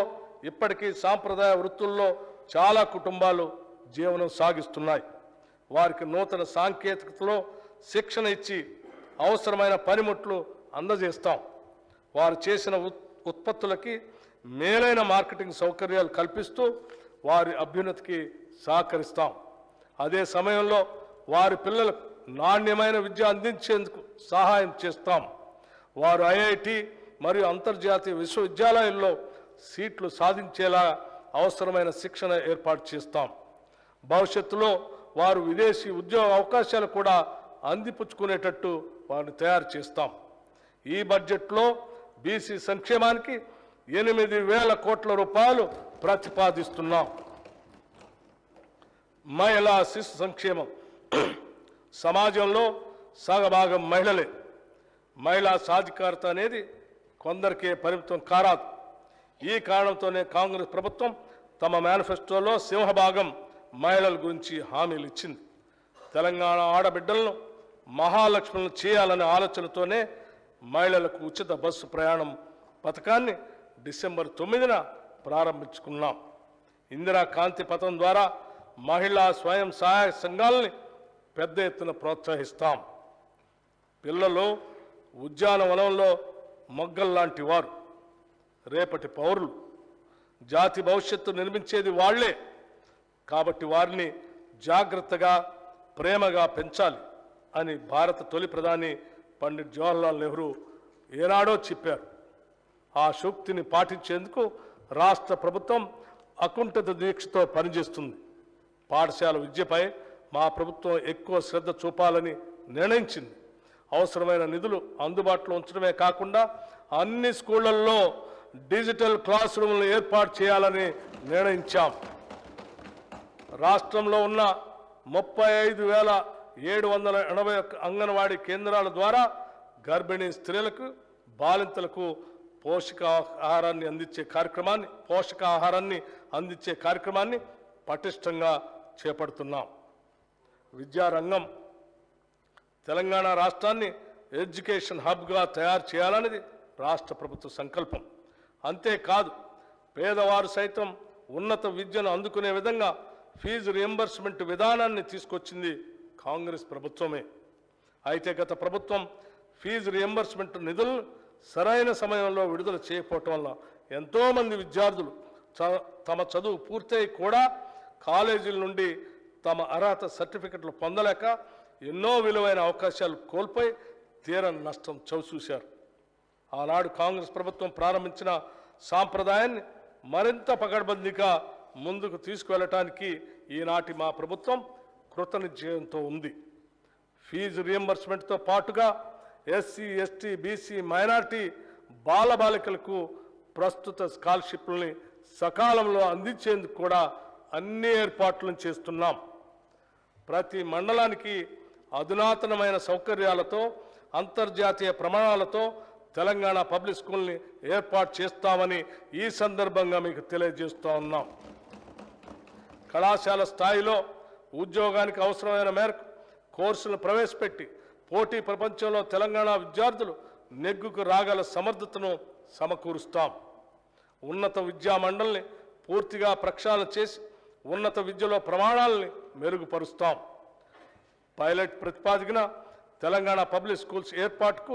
ఇప్పటికీ సాంప్రదాయ వృత్తుల్లో చాలా కుటుంబాలు జీవనం సాగిస్తున్నాయి. వారికి నూతన సాంకేతికతలో శిక్షణ ఇచ్చి అవసరమైన పనిముట్లు అందజేస్తాం. వారు చేసిన ఉత్పత్తులకి మేలైన మార్కెటింగ్ సౌకర్యాలు కల్పిస్తూ వారి అభ్యున్నతికి సహకరిస్తాం. అదే సమయంలో వారి పిల్లలకు నాణ్యమైన విద్య అందించేందుకు సహాయం చేస్తాం. వారు ఐఐటి మరియు అంతర్జాతీయ విశ్వవిద్యాలయాల్లో సీట్లు సాధించేలా అవసరమైన శిక్షణ ఏర్పాటు చేస్తాం. భవిష్యత్తులో వారు విదేశీ ఉద్యోగ అవకాశాలు కూడా అందిపుచ్చుకునేటట్టు వారిని తయారు చేస్తాం. ఈ బడ్జెట్లో బీసీ సంక్షేమానికి 8,000 కోట్ల రూపాయలు ప్రతిపాదిస్తున్నాం. మహిళా శిశు సంక్షేమం సమాజంలో సగభాగం మహిళలే. మహిళా సాధికారత అనేది కొందరికే పరిమితం కారాదు. ఈ కారణంతోనే కాంగ్రెస్ ప్రభుత్వం తమ మేనిఫెస్టోలో సింహభాగం మహిళల గురించి హామీలు ఇచ్చింది. తెలంగాణ ఆడబిడ్డలను మహాలక్ష్ములను చేయాలనే ఆలోచనతోనే మహిళలకు ఉచిత బస్సు ప్రయాణం పథకాన్ని డిసెంబర్ 9న ప్రారంభించుకున్నాం. ఇందిరా కాంతి పథకం ద్వారా మహిళా స్వయం సహాయ సంఘాలని పెద్ద ఎత్తున ప్రోత్సహిస్తాం. పిల్లలు ఉద్యానవనంలో మొగ్గల్లాంటి వారు, రేపటి పౌరులు. జాతి భవిష్యత్తు నిర్మించేది వాళ్లే. కాబట్టి వారిని జాగ్రత్తగా, ప్రేమగా పెంచాలి అని భారత తొలి ప్రధాని పండిట్ జవహర్లాల్ నెహ్రూ ఏనాడో చెప్పారు. ఆ సూక్తిని పాటించేందుకు రాష్ట్ర ప్రభుత్వం అకుంఠిత దీక్షతో పనిచేస్తుంది. పాఠశాల విద్యపై మా ప్రభుత్వం ఎక్కువ శ్రద్ధ చూపాలని నిర్ణయించింది. అవసరమైన నిధులు అందుబాటులో ఉంచడమే కాకుండా అన్ని స్కూళ్లలో డిజిటల్ క్లాస్ రూమ్లను ఏర్పాటు చేయాలని నిర్ణయించాం. రాష్ట్రంలో ఉన్న 35,781 అంగన్వాడీ కేంద్రాల ద్వారా గర్భిణీ స్త్రీలకు, బాలింతలకు పోషకాహారాన్ని అందించే కార్యక్రమాన్ని పటిష్టంగా చేపడుతున్నాం. విద్యారంగం తెలంగాణ రాష్ట్రాన్ని ఎడ్యుకేషన్ హబ్గా తయారు చేయాలనేది రాష్ట్ర ప్రభుత్వ సంకల్పం. అంతేకాదు, పేదవారు సైతం ఉన్నత విద్యను అందుకునే విధంగా ఫీజు రియంబర్స్మెంట్ విధానాన్ని తీసుకొచ్చింది కాంగ్రెస్ ప్రభుత్వమే. అయితే గత ప్రభుత్వం ఫీజు రియంబర్స్మెంట్ నిధులను సరైన సమయంలో విడుదల చేయకపోవటం వల్ల ఎంతోమంది విద్యార్థులు తమ చదువు పూర్తయి కూడా కాలేజీల నుండి తమ అర్హత సర్టిఫికెట్లు పొందలేక ఎన్నో విలువైన అవకాశాలు కోల్పోయి తీరని నష్టం చవిచూశారు. ఆనాడు కాంగ్రెస్ ప్రభుత్వం ప్రారంభించిన సాంప్రదాయాన్ని మరింత పకడ్బందీగా ముందుకు తీసుకువెళ్ళటానికి ఈనాటి మా ప్రభుత్వం కృతనిశ్చయంతో ఉంది. ఫీజు రియంబర్స్మెంట్తో పాటుగా ఎస్సీ, ఎస్టీ, బీసీ, మైనారిటీ బాలబాలికలకు ప్రస్తుత స్కాలర్షిప్లని సకాలంలో అందించేందుకు కూడా అన్ని ఏర్పాట్లను చేస్తున్నాం. ప్రతి మండలానికి అధునాతనమైన సౌకర్యాలతో అంతర్జాతీయ ప్రమాణాలతో తెలంగాణ పబ్లిక్ స్కూల్ని ఏర్పాటు చేస్తామని ఈ సందర్భంగా మీకు తెలియజేస్తూ ఉన్నాం. కళాశాల స్థాయిలో ఉద్యోగానికి అవసరమైన మేరకు కోర్సులను ప్రవేశపెట్టి పోటీ ప్రపంచంలో తెలంగాణ విద్యార్థులు నెగ్గుకు రాగల సమర్థతను సమకూరుస్తాం. ఉన్నత విద్యా మండలిని పూర్తిగా ప్రక్షాళన చేసి ఉన్నత విద్యలో ప్రమాణాలని మెరుగుపరుస్తాం. పైలట్ ప్రతిపాదికన తెలంగాణ పబ్లిక్ స్కూల్స్ ఏర్పాటుకు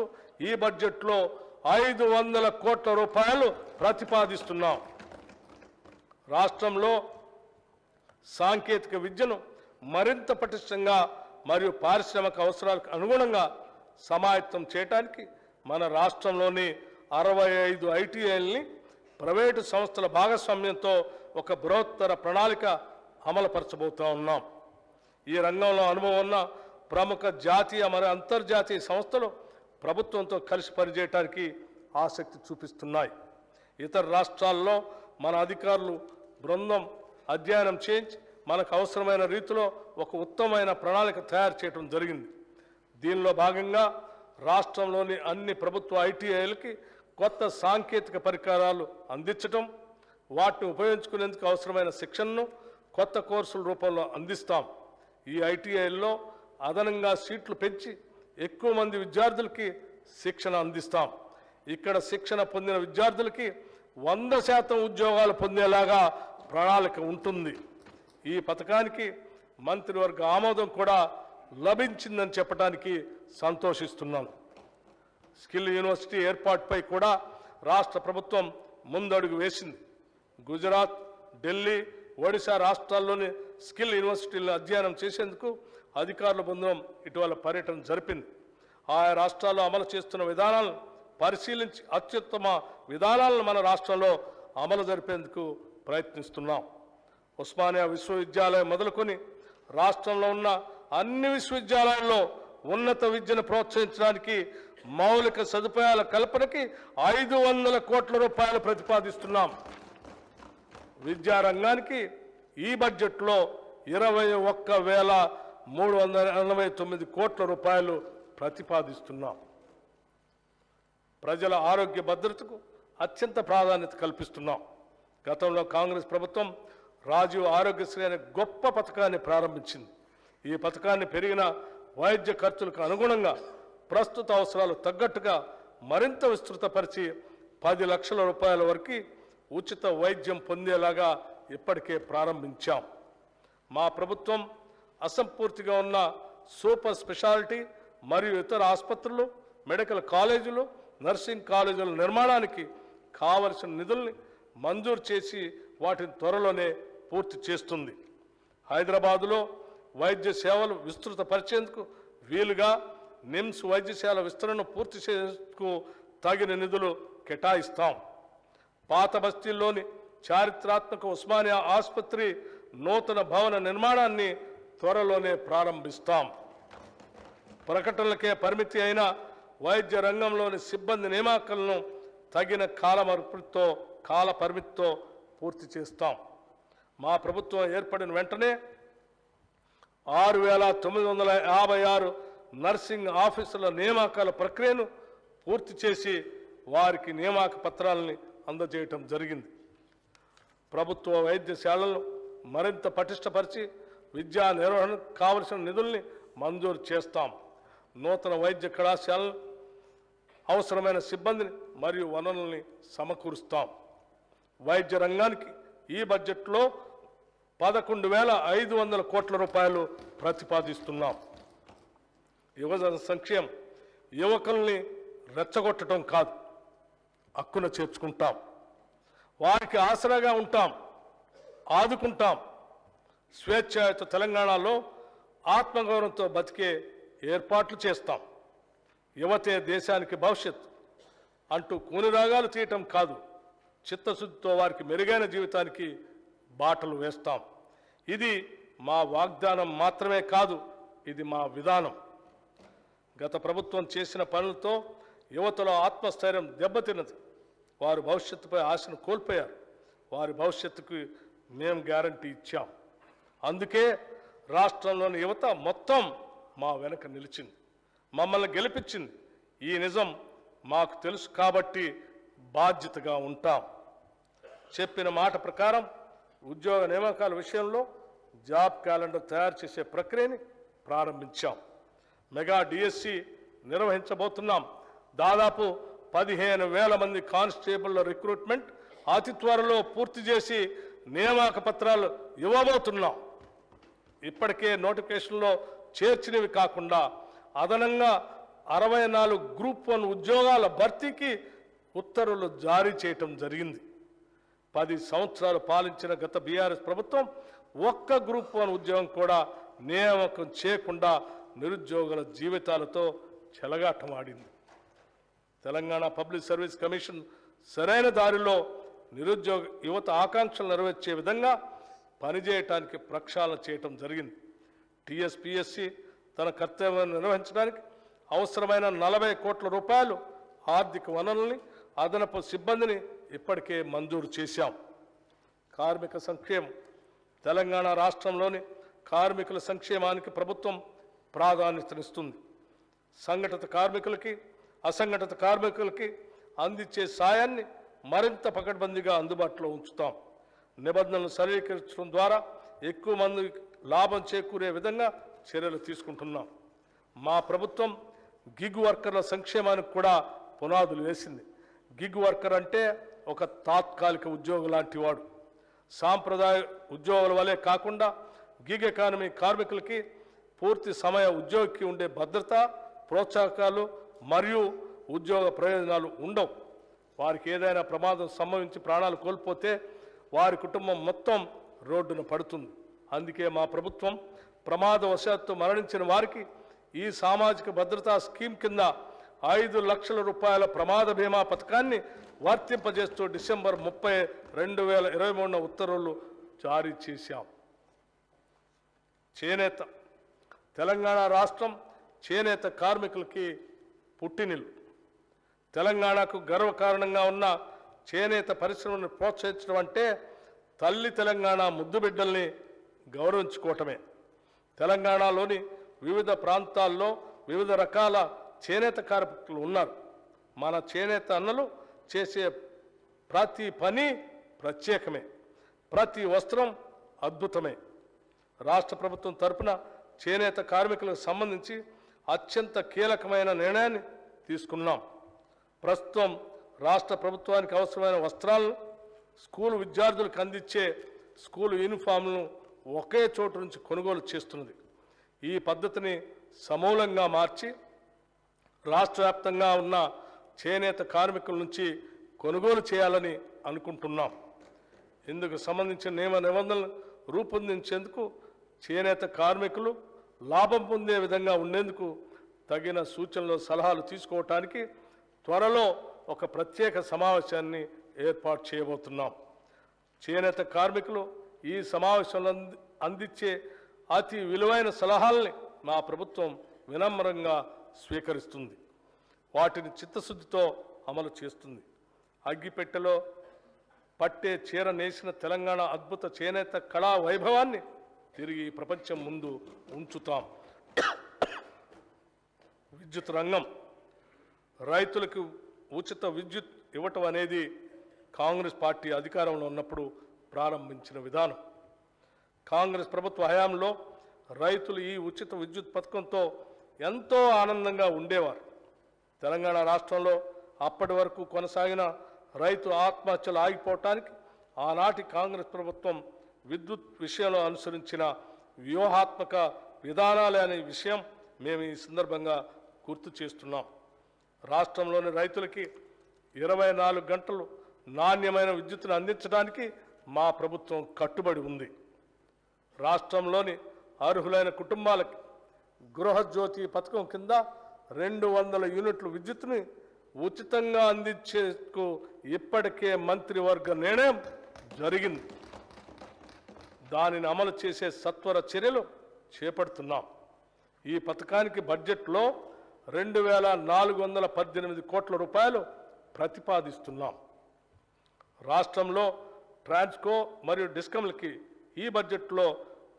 ఈ బడ్జెట్లో 500 కోట్ల రూపాయలు ప్రతిపాదిస్తున్నాం. రాష్ట్రంలో సాంకేతిక విద్యను మరింత పటిష్టంగా మరియు పారిశ్రామిక అవసరాలకు అనుగుణంగా సమాయత్తం చేయడానికి మన రాష్ట్రంలోని 65 ఐటీఐల్ని ప్రైవేటు సంస్థల భాగస్వామ్యంతో ఒక బృహత్తర ప్రణాళిక అమలుపరచబోతూ ఉన్నాం. ఈ రంగంలో అనుభవం ఉన్న ప్రముఖ జాతీయ మరియు అంతర్జాతీయ సంస్థలు ప్రభుత్వంతో కలిసి పనిచేయడానికి ఆసక్తి చూపిస్తున్నాయి. ఇతర రాష్ట్రాల్లో మన అధికారులు బృందం అధ్యయనం చేయించి మనకు అవసరమైన రీతిలో ఒక ఉత్తమమైన ప్రణాళిక తయారు చేయడం జరిగింది. దీనిలో భాగంగా రాష్ట్రంలోని అన్ని ప్రభుత్వ ఐటీఐలకి కొత్త సాంకేతిక పరికరాలు అందించడం, వాటిని ఉపయోగించుకునేందుకు అవసరమైన శిక్షణను కొత్త కోర్సుల రూపంలో అందిస్తాం. ఈ ఐటీఐల్లో అదనంగా సీట్లు పెంచి ఎక్కువ మంది విద్యార్థులకి శిక్షణ అందిస్తాం. ఇక్కడ శిక్షణ పొందిన విద్యార్థులకి 100% ఉద్యోగాలు పొందేలాగా ప్రణాళిక ఉంటుంది. ఈ పథకానికి మంత్రివర్గ ఆమోదం కూడా లభించిందని చెప్పడానికి సంతోషిస్తున్నాను. స్కిల్ యూనివర్సిటీ ఏర్పాటుపై కూడా రాష్ట్ర ప్రభుత్వం ముందడుగు వేసింది. గుజరాత్, ఢిల్లీ, ఒడిశా రాష్ట్రాల్లోని స్కిల్ యూనివర్సిటీలను అధ్యయనం చేసేందుకు అధికారుల బృందం ఇటీవల పర్యటన జరిపింది. ఆయా రాష్ట్రాల్లో అమలు చేస్తున్న విధానాలను పరిశీలించి అత్యుత్తమ విధానాలను మన రాష్ట్రంలో అమలు జరిపేందుకు ప్రయత్నిస్తున్నాం. ఉస్మానియా విశ్వవిద్యాలయం మొదలుకొని రాష్ట్రంలో ఉన్న అన్ని విశ్వవిద్యాలయాల్లో ఉన్నత విద్యను ప్రోత్సహించడానికి మౌలిక సదుపాయాల కల్పనకి 500 కోట్ల రూపాయలు ప్రతిపాదిస్తున్నాం. విద్యారంగానికి ఈ బడ్జెట్లో 21,389 కోట్ల రూపాయలు ప్రతిపాదిస్తున్నాం. ప్రజల ఆరోగ్య భద్రతకు అత్యంత ప్రాధాన్యత కల్పిస్తున్నాం. గతంలో కాంగ్రెస్ ప్రభుత్వం రాజీవ్ ఆరోగ్యశ్రీ అనే గొప్ప పథకాన్ని ప్రారంభించింది. ఈ పథకాన్ని పెరిగిన వైద్య ఖర్చులకు అనుగుణంగా ప్రస్తుత అవసరాలు తగ్గట్టుగా మరింత విస్తృతపరిచి 10 లక్షల రూపాయల వరకు ఉచిత వైద్యం పొందేలాగా ఇప్పటికే ప్రారంభించాం. మా ప్రభుత్వం అసంపూర్తిగా ఉన్న సూపర్ స్పెషాలిటీ మరియు ఇతర ఆసుపత్రులు, మెడికల్ కాలేజీలు, నర్సింగ్ కాలేజీల నిర్మాణానికి కావలసిన నిధుల్ని మంజూరు చేసి వాటిని త్వరలోనే పూర్తి చేస్తుంది. హైదరాబాదులో వైద్య సేవలు విస్తృతపరిచేందుకు వీలుగా నిమ్స్ వైద్యశాల విస్తరణను పూర్తి చేసేందుకు తగిన నిధులు కేటాయిస్తాం. పాత బస్తీల్లోని చారిత్రాత్మక ఉస్మానియా ఆసుపత్రి నూతన భవన నిర్మాణాన్ని త్వరలోనే ప్రారంభిస్తాం. ప్రకటనలకే పరిమితి అయిన వైద్య రంగంలోని సిబ్బంది నియామకాలను తగిన కాల పరిమితితో పూర్తి చేస్తాం. మా ప్రభుత్వం ఏర్పడిన వెంటనే 6,956 నర్సింగ్ ఆఫీసుల నియామకాల ప్రక్రియను పూర్తి చేసి వారికి నియామక పత్రాలని అందజేయటం జరిగింది. ప్రభుత్వ వైద్యశాలలను మరింత పటిష్టపరిచి విద్యా నిర్వహణకు కావలసిన నిధుల్ని మంజూరు చేస్తాం. నూతన వైద్య కళాశాలలు అవసరమైన సిబ్బందిని మరియు వనరుల్ని సమకూరుస్తాం. వైద్య రంగానికి ఈ బడ్జెట్లో 11,500 కోట్ల రూపాయలు ప్రతిపాదిస్తున్నాం. యువజన సంక్షేమం యువకుల్ని రెచ్చగొట్టడం కాదు, హక్కున చేర్చుకుంటాం, వారికి ఆసరాగా ఉంటాం, ఆదుకుంటాం. స్వేచ్ఛాయుత తెలంగాణలో ఆత్మగౌరవంతో బతికే ఏర్పాట్లు చేస్తాం. యువతే దేశానికి భవిష్యత్తు అంటూ కూనిరాగాలు తీయటం కాదు, చిత్తశుద్ధితో వారికి మెరుగైన జీవితానికి బాటలు వేస్తాం. ఇది మా వాగ్దానం మాత్రమే కాదు, ఇది మా విధానం. గత ప్రభుత్వం చేసిన పనులతో యువతలో ఆత్మస్థైర్యం దెబ్బతిన్నది. వారు భవిష్యత్తుపై ఆశను కోల్పోయారు. వారి భవిష్యత్తుకు మేము గ్యారంటీ ఇచ్చాం. అందుకే రాష్ట్రంలోని యువత మొత్తం మా వెనక నిలిచింది, మమ్మల్ని గెలిపించింది. ఈ నిజం మాకు తెలుసు కాబట్టి బాధ్యతగా ఉంటాం. చెప్పిన మాట ప్రకారం ఉద్యోగ నియామకాల విషయంలో జాబ్ క్యాలెండర్ తయారు చేసే ప్రక్రియని ప్రారంభించాం. మెగా డిఎస్సి నిర్వహించబోతున్నాం. దాదాపు 15,000 మంది కానిస్టేబుల్ల రిక్రూట్మెంట్ అతి త్వరలో పూర్తి చేసి నియామక పత్రాలు ఇవ్వబోతున్నాం. ఇప్పటికే నోటిఫికేషన్లో చేర్చినవి కాకుండా అదనంగా 64 గ్రూప్ 1 ఉద్యోగాల భర్తీకి ఉత్తర్వులు జారీ చేయటం జరిగింది. 10 సంవత్సరాలు పాలించిన గత బీఆర్ఎస్ ప్రభుత్వం ఒక్క గ్రూప్ 1 ఉద్యోగం కూడా నియామకం చేయకుండా నిరుద్యోగుల జీవితాలతో చెలగాటమాడింది. తెలంగాణ పబ్లిక్ సర్వీస్ కమిషన్ సరైన దారిలో నిరుద్యోగ యువత ఆకాంక్షలు నెరవేర్చే విధంగా పనిచేయటానికి ప్రక్షాళన చేయటం జరిగింది. టీఎస్పీఎస్సీ తన కర్తవ్యాన్ని నిర్వహించడానికి అవసరమైన 40 కోట్ల రూపాయలు ఆర్థిక వనరుల్ని, అదనపు సిబ్బందిని ఇప్పటికే మంజూరు చేశాం. కార్మిక సంక్షేమం. తెలంగాణ రాష్ట్రంలోని కార్మికుల సంక్షేమానికి ప్రభుత్వం ప్రాధాన్యతనిస్తుంది. సంఘటిత కార్మికులకి, అసంఘటిత కార్మికులకి అందించే సాయాన్ని మరింత పకడ్బందీగా అందుబాటులో ఉంచుతాం. నిబంధనలు సరళీకరించడం ద్వారా ఎక్కువ మంది లాభం చేకూరే విధంగా చర్యలు తీసుకుంటున్నాం. మా ప్రభుత్వం గిగ్ వర్కర్ల సంక్షేమానికి కూడా పునాదులు వేసింది. గిగ్ వర్కర్ అంటే ఒక తాత్కాలిక ఉద్యోగం లాంటి వాడు. సాంప్రదాయ ఉద్యోగుల వలె కాకుండా గిగ్ ఎకానమీ కార్మికులకి పూర్తి సమయ ఉద్యోగికి ఉండే భద్రత, ప్రోత్సాహకాలు మరియు ఉద్యోగ ప్రయోజనాలు ఉండవు. వారికి ఏదైనా ప్రమాదం సంభవించి ప్రాణాలు కోల్పోతే వారి కుటుంబం మొత్తం రోడ్డున పడుతుంది. అందుకే మా ప్రభుత్వం ప్రమాదవశాత్తు మరణించిన వారికి ఈ సామాజిక భద్రతా స్కీమ్ కింద 5 లక్షల రూపాయల ప్రమాద బీమా పథకాన్ని వర్తింపజేస్తూ డిసెంబర్ 30, 2023 ఉత్తర్వులు జారీ చేశాం. చేనేత. తెలంగాణ రాష్ట్రం చేనేత కార్మికులకి పుట్టినిల్లు. తెలంగాణకు గర్వకారణంగా ఉన్న చేనేత పరిశ్రమను ప్రోత్సహించడం అంటే తల్లి తెలంగాణ ముద్దు బిడ్డల్ని గౌరవించుకోవటమే. తెలంగాణలోని వివిధ ప్రాంతాల్లో వివిధ రకాల చేనేత కార్మికులు ఉన్నారు. మన చేనేత అన్నలు చేసే ప్రతి పని ప్రత్యేకమే, ప్రతి వస్త్రం అద్భుతమే. రాష్ట్ర ప్రభుత్వం తరపున చేనేత కార్మికులకు సంబంధించి అత్యంత కీలకమైన నిర్ణయాన్ని తీసుకున్నాం. ప్రస్తుతం రాష్ట్ర ప్రభుత్వానికి అవసరమైన వస్త్రాలను స్కూలు విద్యార్థులకు అందించే స్కూలు యూనిఫామ్లను ఒకే చోటు నుంచి కొనుగోలు చేస్తున్నది. ఈ పద్ధతిని సమూలంగా మార్చి రాష్ట్ర వ్యాప్తంగా ఉన్న చేనేత కార్మికుల నుంచి కొనుగోలు చేయాలని అనుకుంటున్నాం. ఇందుకు సంబంధించిన నియమ నిబంధనలు రూపొందించేందుకు చేనేత కార్మికులు లాభం పొందే విధంగా ఉండేందుకు తగిన సూచనలు, సలహాలు తీసుకోవటానికి త్వరలో ఒక ప్రత్యేక సమావేశాన్ని ఏర్పాటు చేయబోతున్నాం. చేనేత కార్మికులు ఈ సమావేశంలో అందించే అతి విలువైన సలహాలని మా ప్రభుత్వం వినమ్రంగా స్వీకరిస్తుంది, వాటిని చిత్తశుద్ధితో అమలు చేస్తుంది. అగ్గిపెట్టెలో పట్టే చీర నేసిన తెలంగాణ అద్భుత చేనేత కళా వైభవాన్ని తిరిగి ప్రపంచం ముందు ఉంచుతాం. విద్యుత్ రంగం. రైతులకు ఉచిత విద్యుత్ ఇవ్వటం అనేది కాంగ్రెస్ పార్టీ అధికారంలో ఉన్నప్పుడు ప్రారంభించిన విధానం. కాంగ్రెస్ ప్రభుత్వ హయాంలో రైతులు ఈ ఉచిత విద్యుత్ పథకంతో ఎంతో ఆనందంగా ఉండేవారు. తెలంగాణ రాష్ట్రంలో అప్పటి వరకు కొనసాగిన రైతు ఆత్మహత్యలు ఆగిపోవటానికి ఆనాటి కాంగ్రెస్ ప్రభుత్వం విద్యుత్ విషయంలో అనుసరించిన వ్యూహాత్మక విధానాలే అనే విషయం మేము ఈ సందర్భంగా గుర్తు చేస్తున్నాం. రాష్ట్రంలోని రైతులకి 24 గంటలు నాణ్యమైన విద్యుత్తును అందించడానికి మా ప్రభుత్వం కట్టుబడి ఉంది. రాష్ట్రంలోని అర్హులైన కుటుంబాలకి గృహజ్యోతి పథకం కింద 200 యూనిట్ల విద్యుత్తుని ఉచితంగా అందించేందుకు ఇప్పటికే మంత్రివర్గ నిర్ణయం జరిగింది. దానిని అమలు చేసే సత్వర చర్యలు చేపడుతున్నాం. ఈ పథకానికి బడ్జెట్లో 2418 కోట్ల రూపాయలు ప్రతిపాదిస్తున్నాం. రాష్ట్రంలో ట్రాన్స్కో మరియు డిస్కమ్లకి ఈ బడ్జెట్లో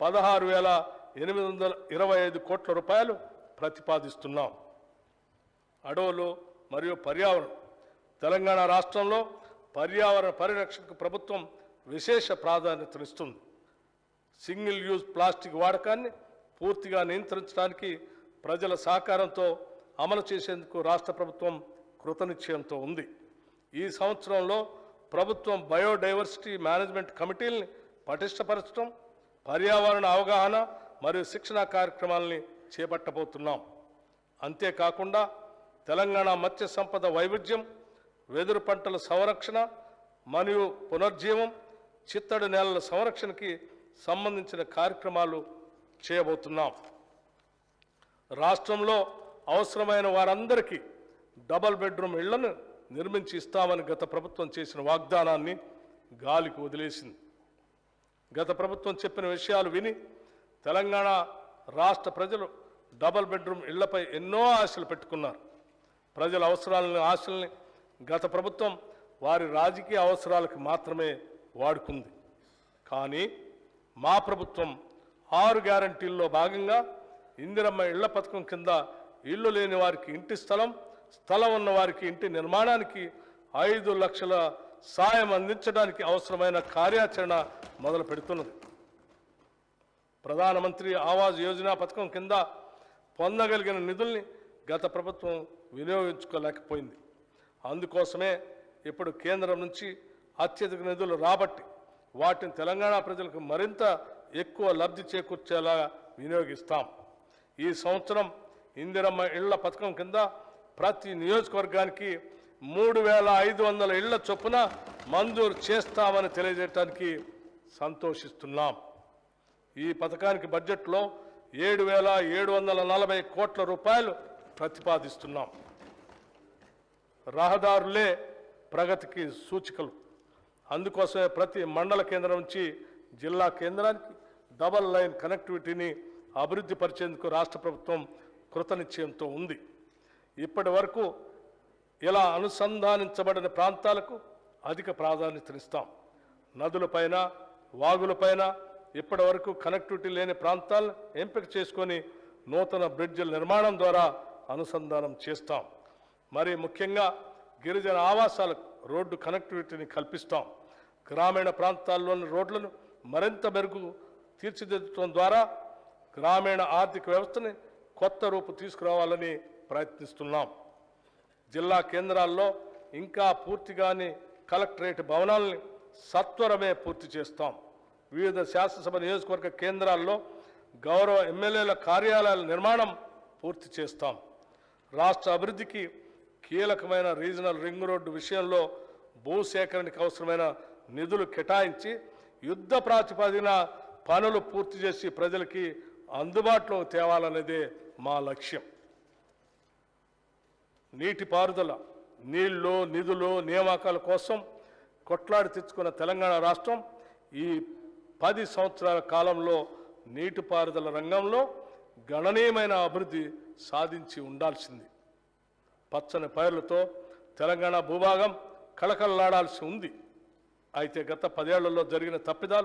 16,825 కోట్ల రూపాయలు ప్రతిపాదిస్తున్నాం. అడవులు మరియు పర్యావరణం. తెలంగాణ రాష్ట్రంలో పర్యావరణ పరిరక్షణకు ప్రభుత్వం విశేష ప్రాధాన్యతనిస్తుంది. సింగిల్ యూజ్ ప్లాస్టిక్ వాడకాన్ని పూర్తిగా నియంత్రించడానికి ప్రజల సహకారంతో అమలు చేసేందుకు రాష్ట్ర ప్రభుత్వం కృతనిశ్చయంతో ఉంది. ఈ సంవత్సరంలో ప్రభుత్వం బయోడైవర్సిటీ మేనేజ్మెంట్ కమిటీల్ని పటిష్టపరచడం, పర్యావరణ అవగాహన మరియు శిక్షణ కార్యక్రమాలని చేపట్టబోతున్నాం. అంతేకాకుండా తెలంగాణ మత్స్య సంపద వైవిధ్యం, వెదురు పంటల సంరక్షణ మరియు పునర్జీవం, చిత్తడి నేలల సంరక్షణకి సంబంధించిన కార్యక్రమాలు చేయబోతున్నాం. రాష్ట్రంలో అవసరమైన వారందరికీ డబల్ బెడ్రూమ్ ఇళ్లను నిర్మించి ఇస్తామని గత ప్రభుత్వం చేసిన వాగ్దానాన్ని గాలికి వదిలేసింది. గత ప్రభుత్వం చెప్పిన విషయాలు విని తెలంగాణ రాష్ట్ర ప్రజలు డబల్ బెడ్రూమ్ ఇళ్లపై ఎన్నో ఆశలు పెట్టుకున్నారు. ప్రజల అవసరాలని, ఆశల్ని గత ప్రభుత్వం వారి రాజకీయ అవసరాలకు మాత్రమే వాడుకుంది. కానీ మా ప్రభుత్వం 6 గ్యారంటీల్లో భాగంగా ఇందిరమ్మ ఇళ్ల పథకం కింద ఇల్లు లేని వారికి ఇంటి స్థలం, స్థలం ఉన్న వారికి ఇంటి నిర్మాణానికి 5 లక్షల సాయం అందించడానికి అవసరమైన కార్యాచరణ మొదలు పెడుతున్నది. ప్రధానమంత్రి ఆవాస్ యోజన పథకం కింద పొందగలిగిన నిధుల్ని గత ప్రభుత్వం వినియోగించుకోలేకపోయింది. అందుకోసమే ఇప్పుడు కేంద్రం నుంచి అత్యధిక నిధులు రాబట్టి వాటిని తెలంగాణ ప్రజలకు మరింత ఎక్కువ లబ్ధి చేకూర్చేలా వినియోగిస్తాం. ఈ సంవత్సరం ఇందిరమ్మ ఇళ్ల పథకం కింద ప్రతి నియోజకవర్గానికి 3,500 ఇళ్ల చొప్పున మంజూరు చేస్తామని తెలియజేయడానికి సంతోషిస్తున్నాం. ఈ పథకానికి బడ్జెట్లో 7,740 కోట్ల రూపాయలు ప్రతిపాదిస్తున్నాం. రహదారులే ప్రగతికి సూచికలు. అందుకోసమే ప్రతి మండల కేంద్రం నుంచి జిల్లా కేంద్రానికి డబల్ లైన్ కనెక్టివిటీని అభివృద్ధి పరిచేందుకు రాష్ట్ర ప్రభుత్వం కృతనిశ్చయంతో ఉంది. ఇప్పటి వరకు ఇలా అనుసంధానించబడిన ప్రాంతాలకు అధిక ప్రాధాన్యతనిస్తాం. నదులపైన, వాగులపైన ఇప్పటి వరకు కనెక్టివిటీ లేని ప్రాంతాలను ఎంపిక చేసుకొని నూతన బ్రిడ్జిల నిర్మాణం ద్వారా అనుసంధానం చేస్తాం. మరి ముఖ్యంగా గిరిజన ఆవాసాలకు రోడ్డు కనెక్టివిటీని కల్పిస్తాం. గ్రామీణ ప్రాంతాల్లోని రోడ్లను మరింత మెరుగు తీర్చిదిద్దడం ద్వారా గ్రామీణ ఆర్థిక వ్యవస్థని కొత్త రూపు తీసుకురావాలని ప్రయత్నిస్తున్నాం. జిల్లా కేంద్రాల్లో ఇంకా పూర్తిగాని కలెక్టరేట్ భవనాలని సత్వరమే పూర్తి చేస్తాం. వివిధ శాసనసభ నియోజకవర్గ కేంద్రాల్లో గౌరవ ఎమ్మెల్యేల కార్యాలయాల నిర్మాణం పూర్తి చేస్తాం. రాష్ట్ర అభివృద్ధికి కీలకమైన రీజనల్ రింగ్ రోడ్డు విషయంలో భూసేకరణకు అవసరమైన నిధులు కేటాయించి యుద్ధ ప్రాతిపదికన పనులు పూర్తి చేసి ప్రజలకి అందుబాటులో తేవాలనేదే మా లక్ష్యం. నీటిపారుదల, నీళ్లు, నిధులు, నియామకాల కోసం కొట్లాడి తెచ్చుకున్న తెలంగాణ రాష్ట్రం ఈ 10 సంవత్సరాల కాలంలో నీటిపారుదల రంగంలో గణనీయమైన అభివృద్ధి సాధించి ఉండాల్సింది. పచ్చని పైర్లతో తెలంగాణ భూభాగం కళకళలాడాల్సి ఉంది. అయితే గత 10 ఏళ్లలో జరిగిన తప్పిదాలు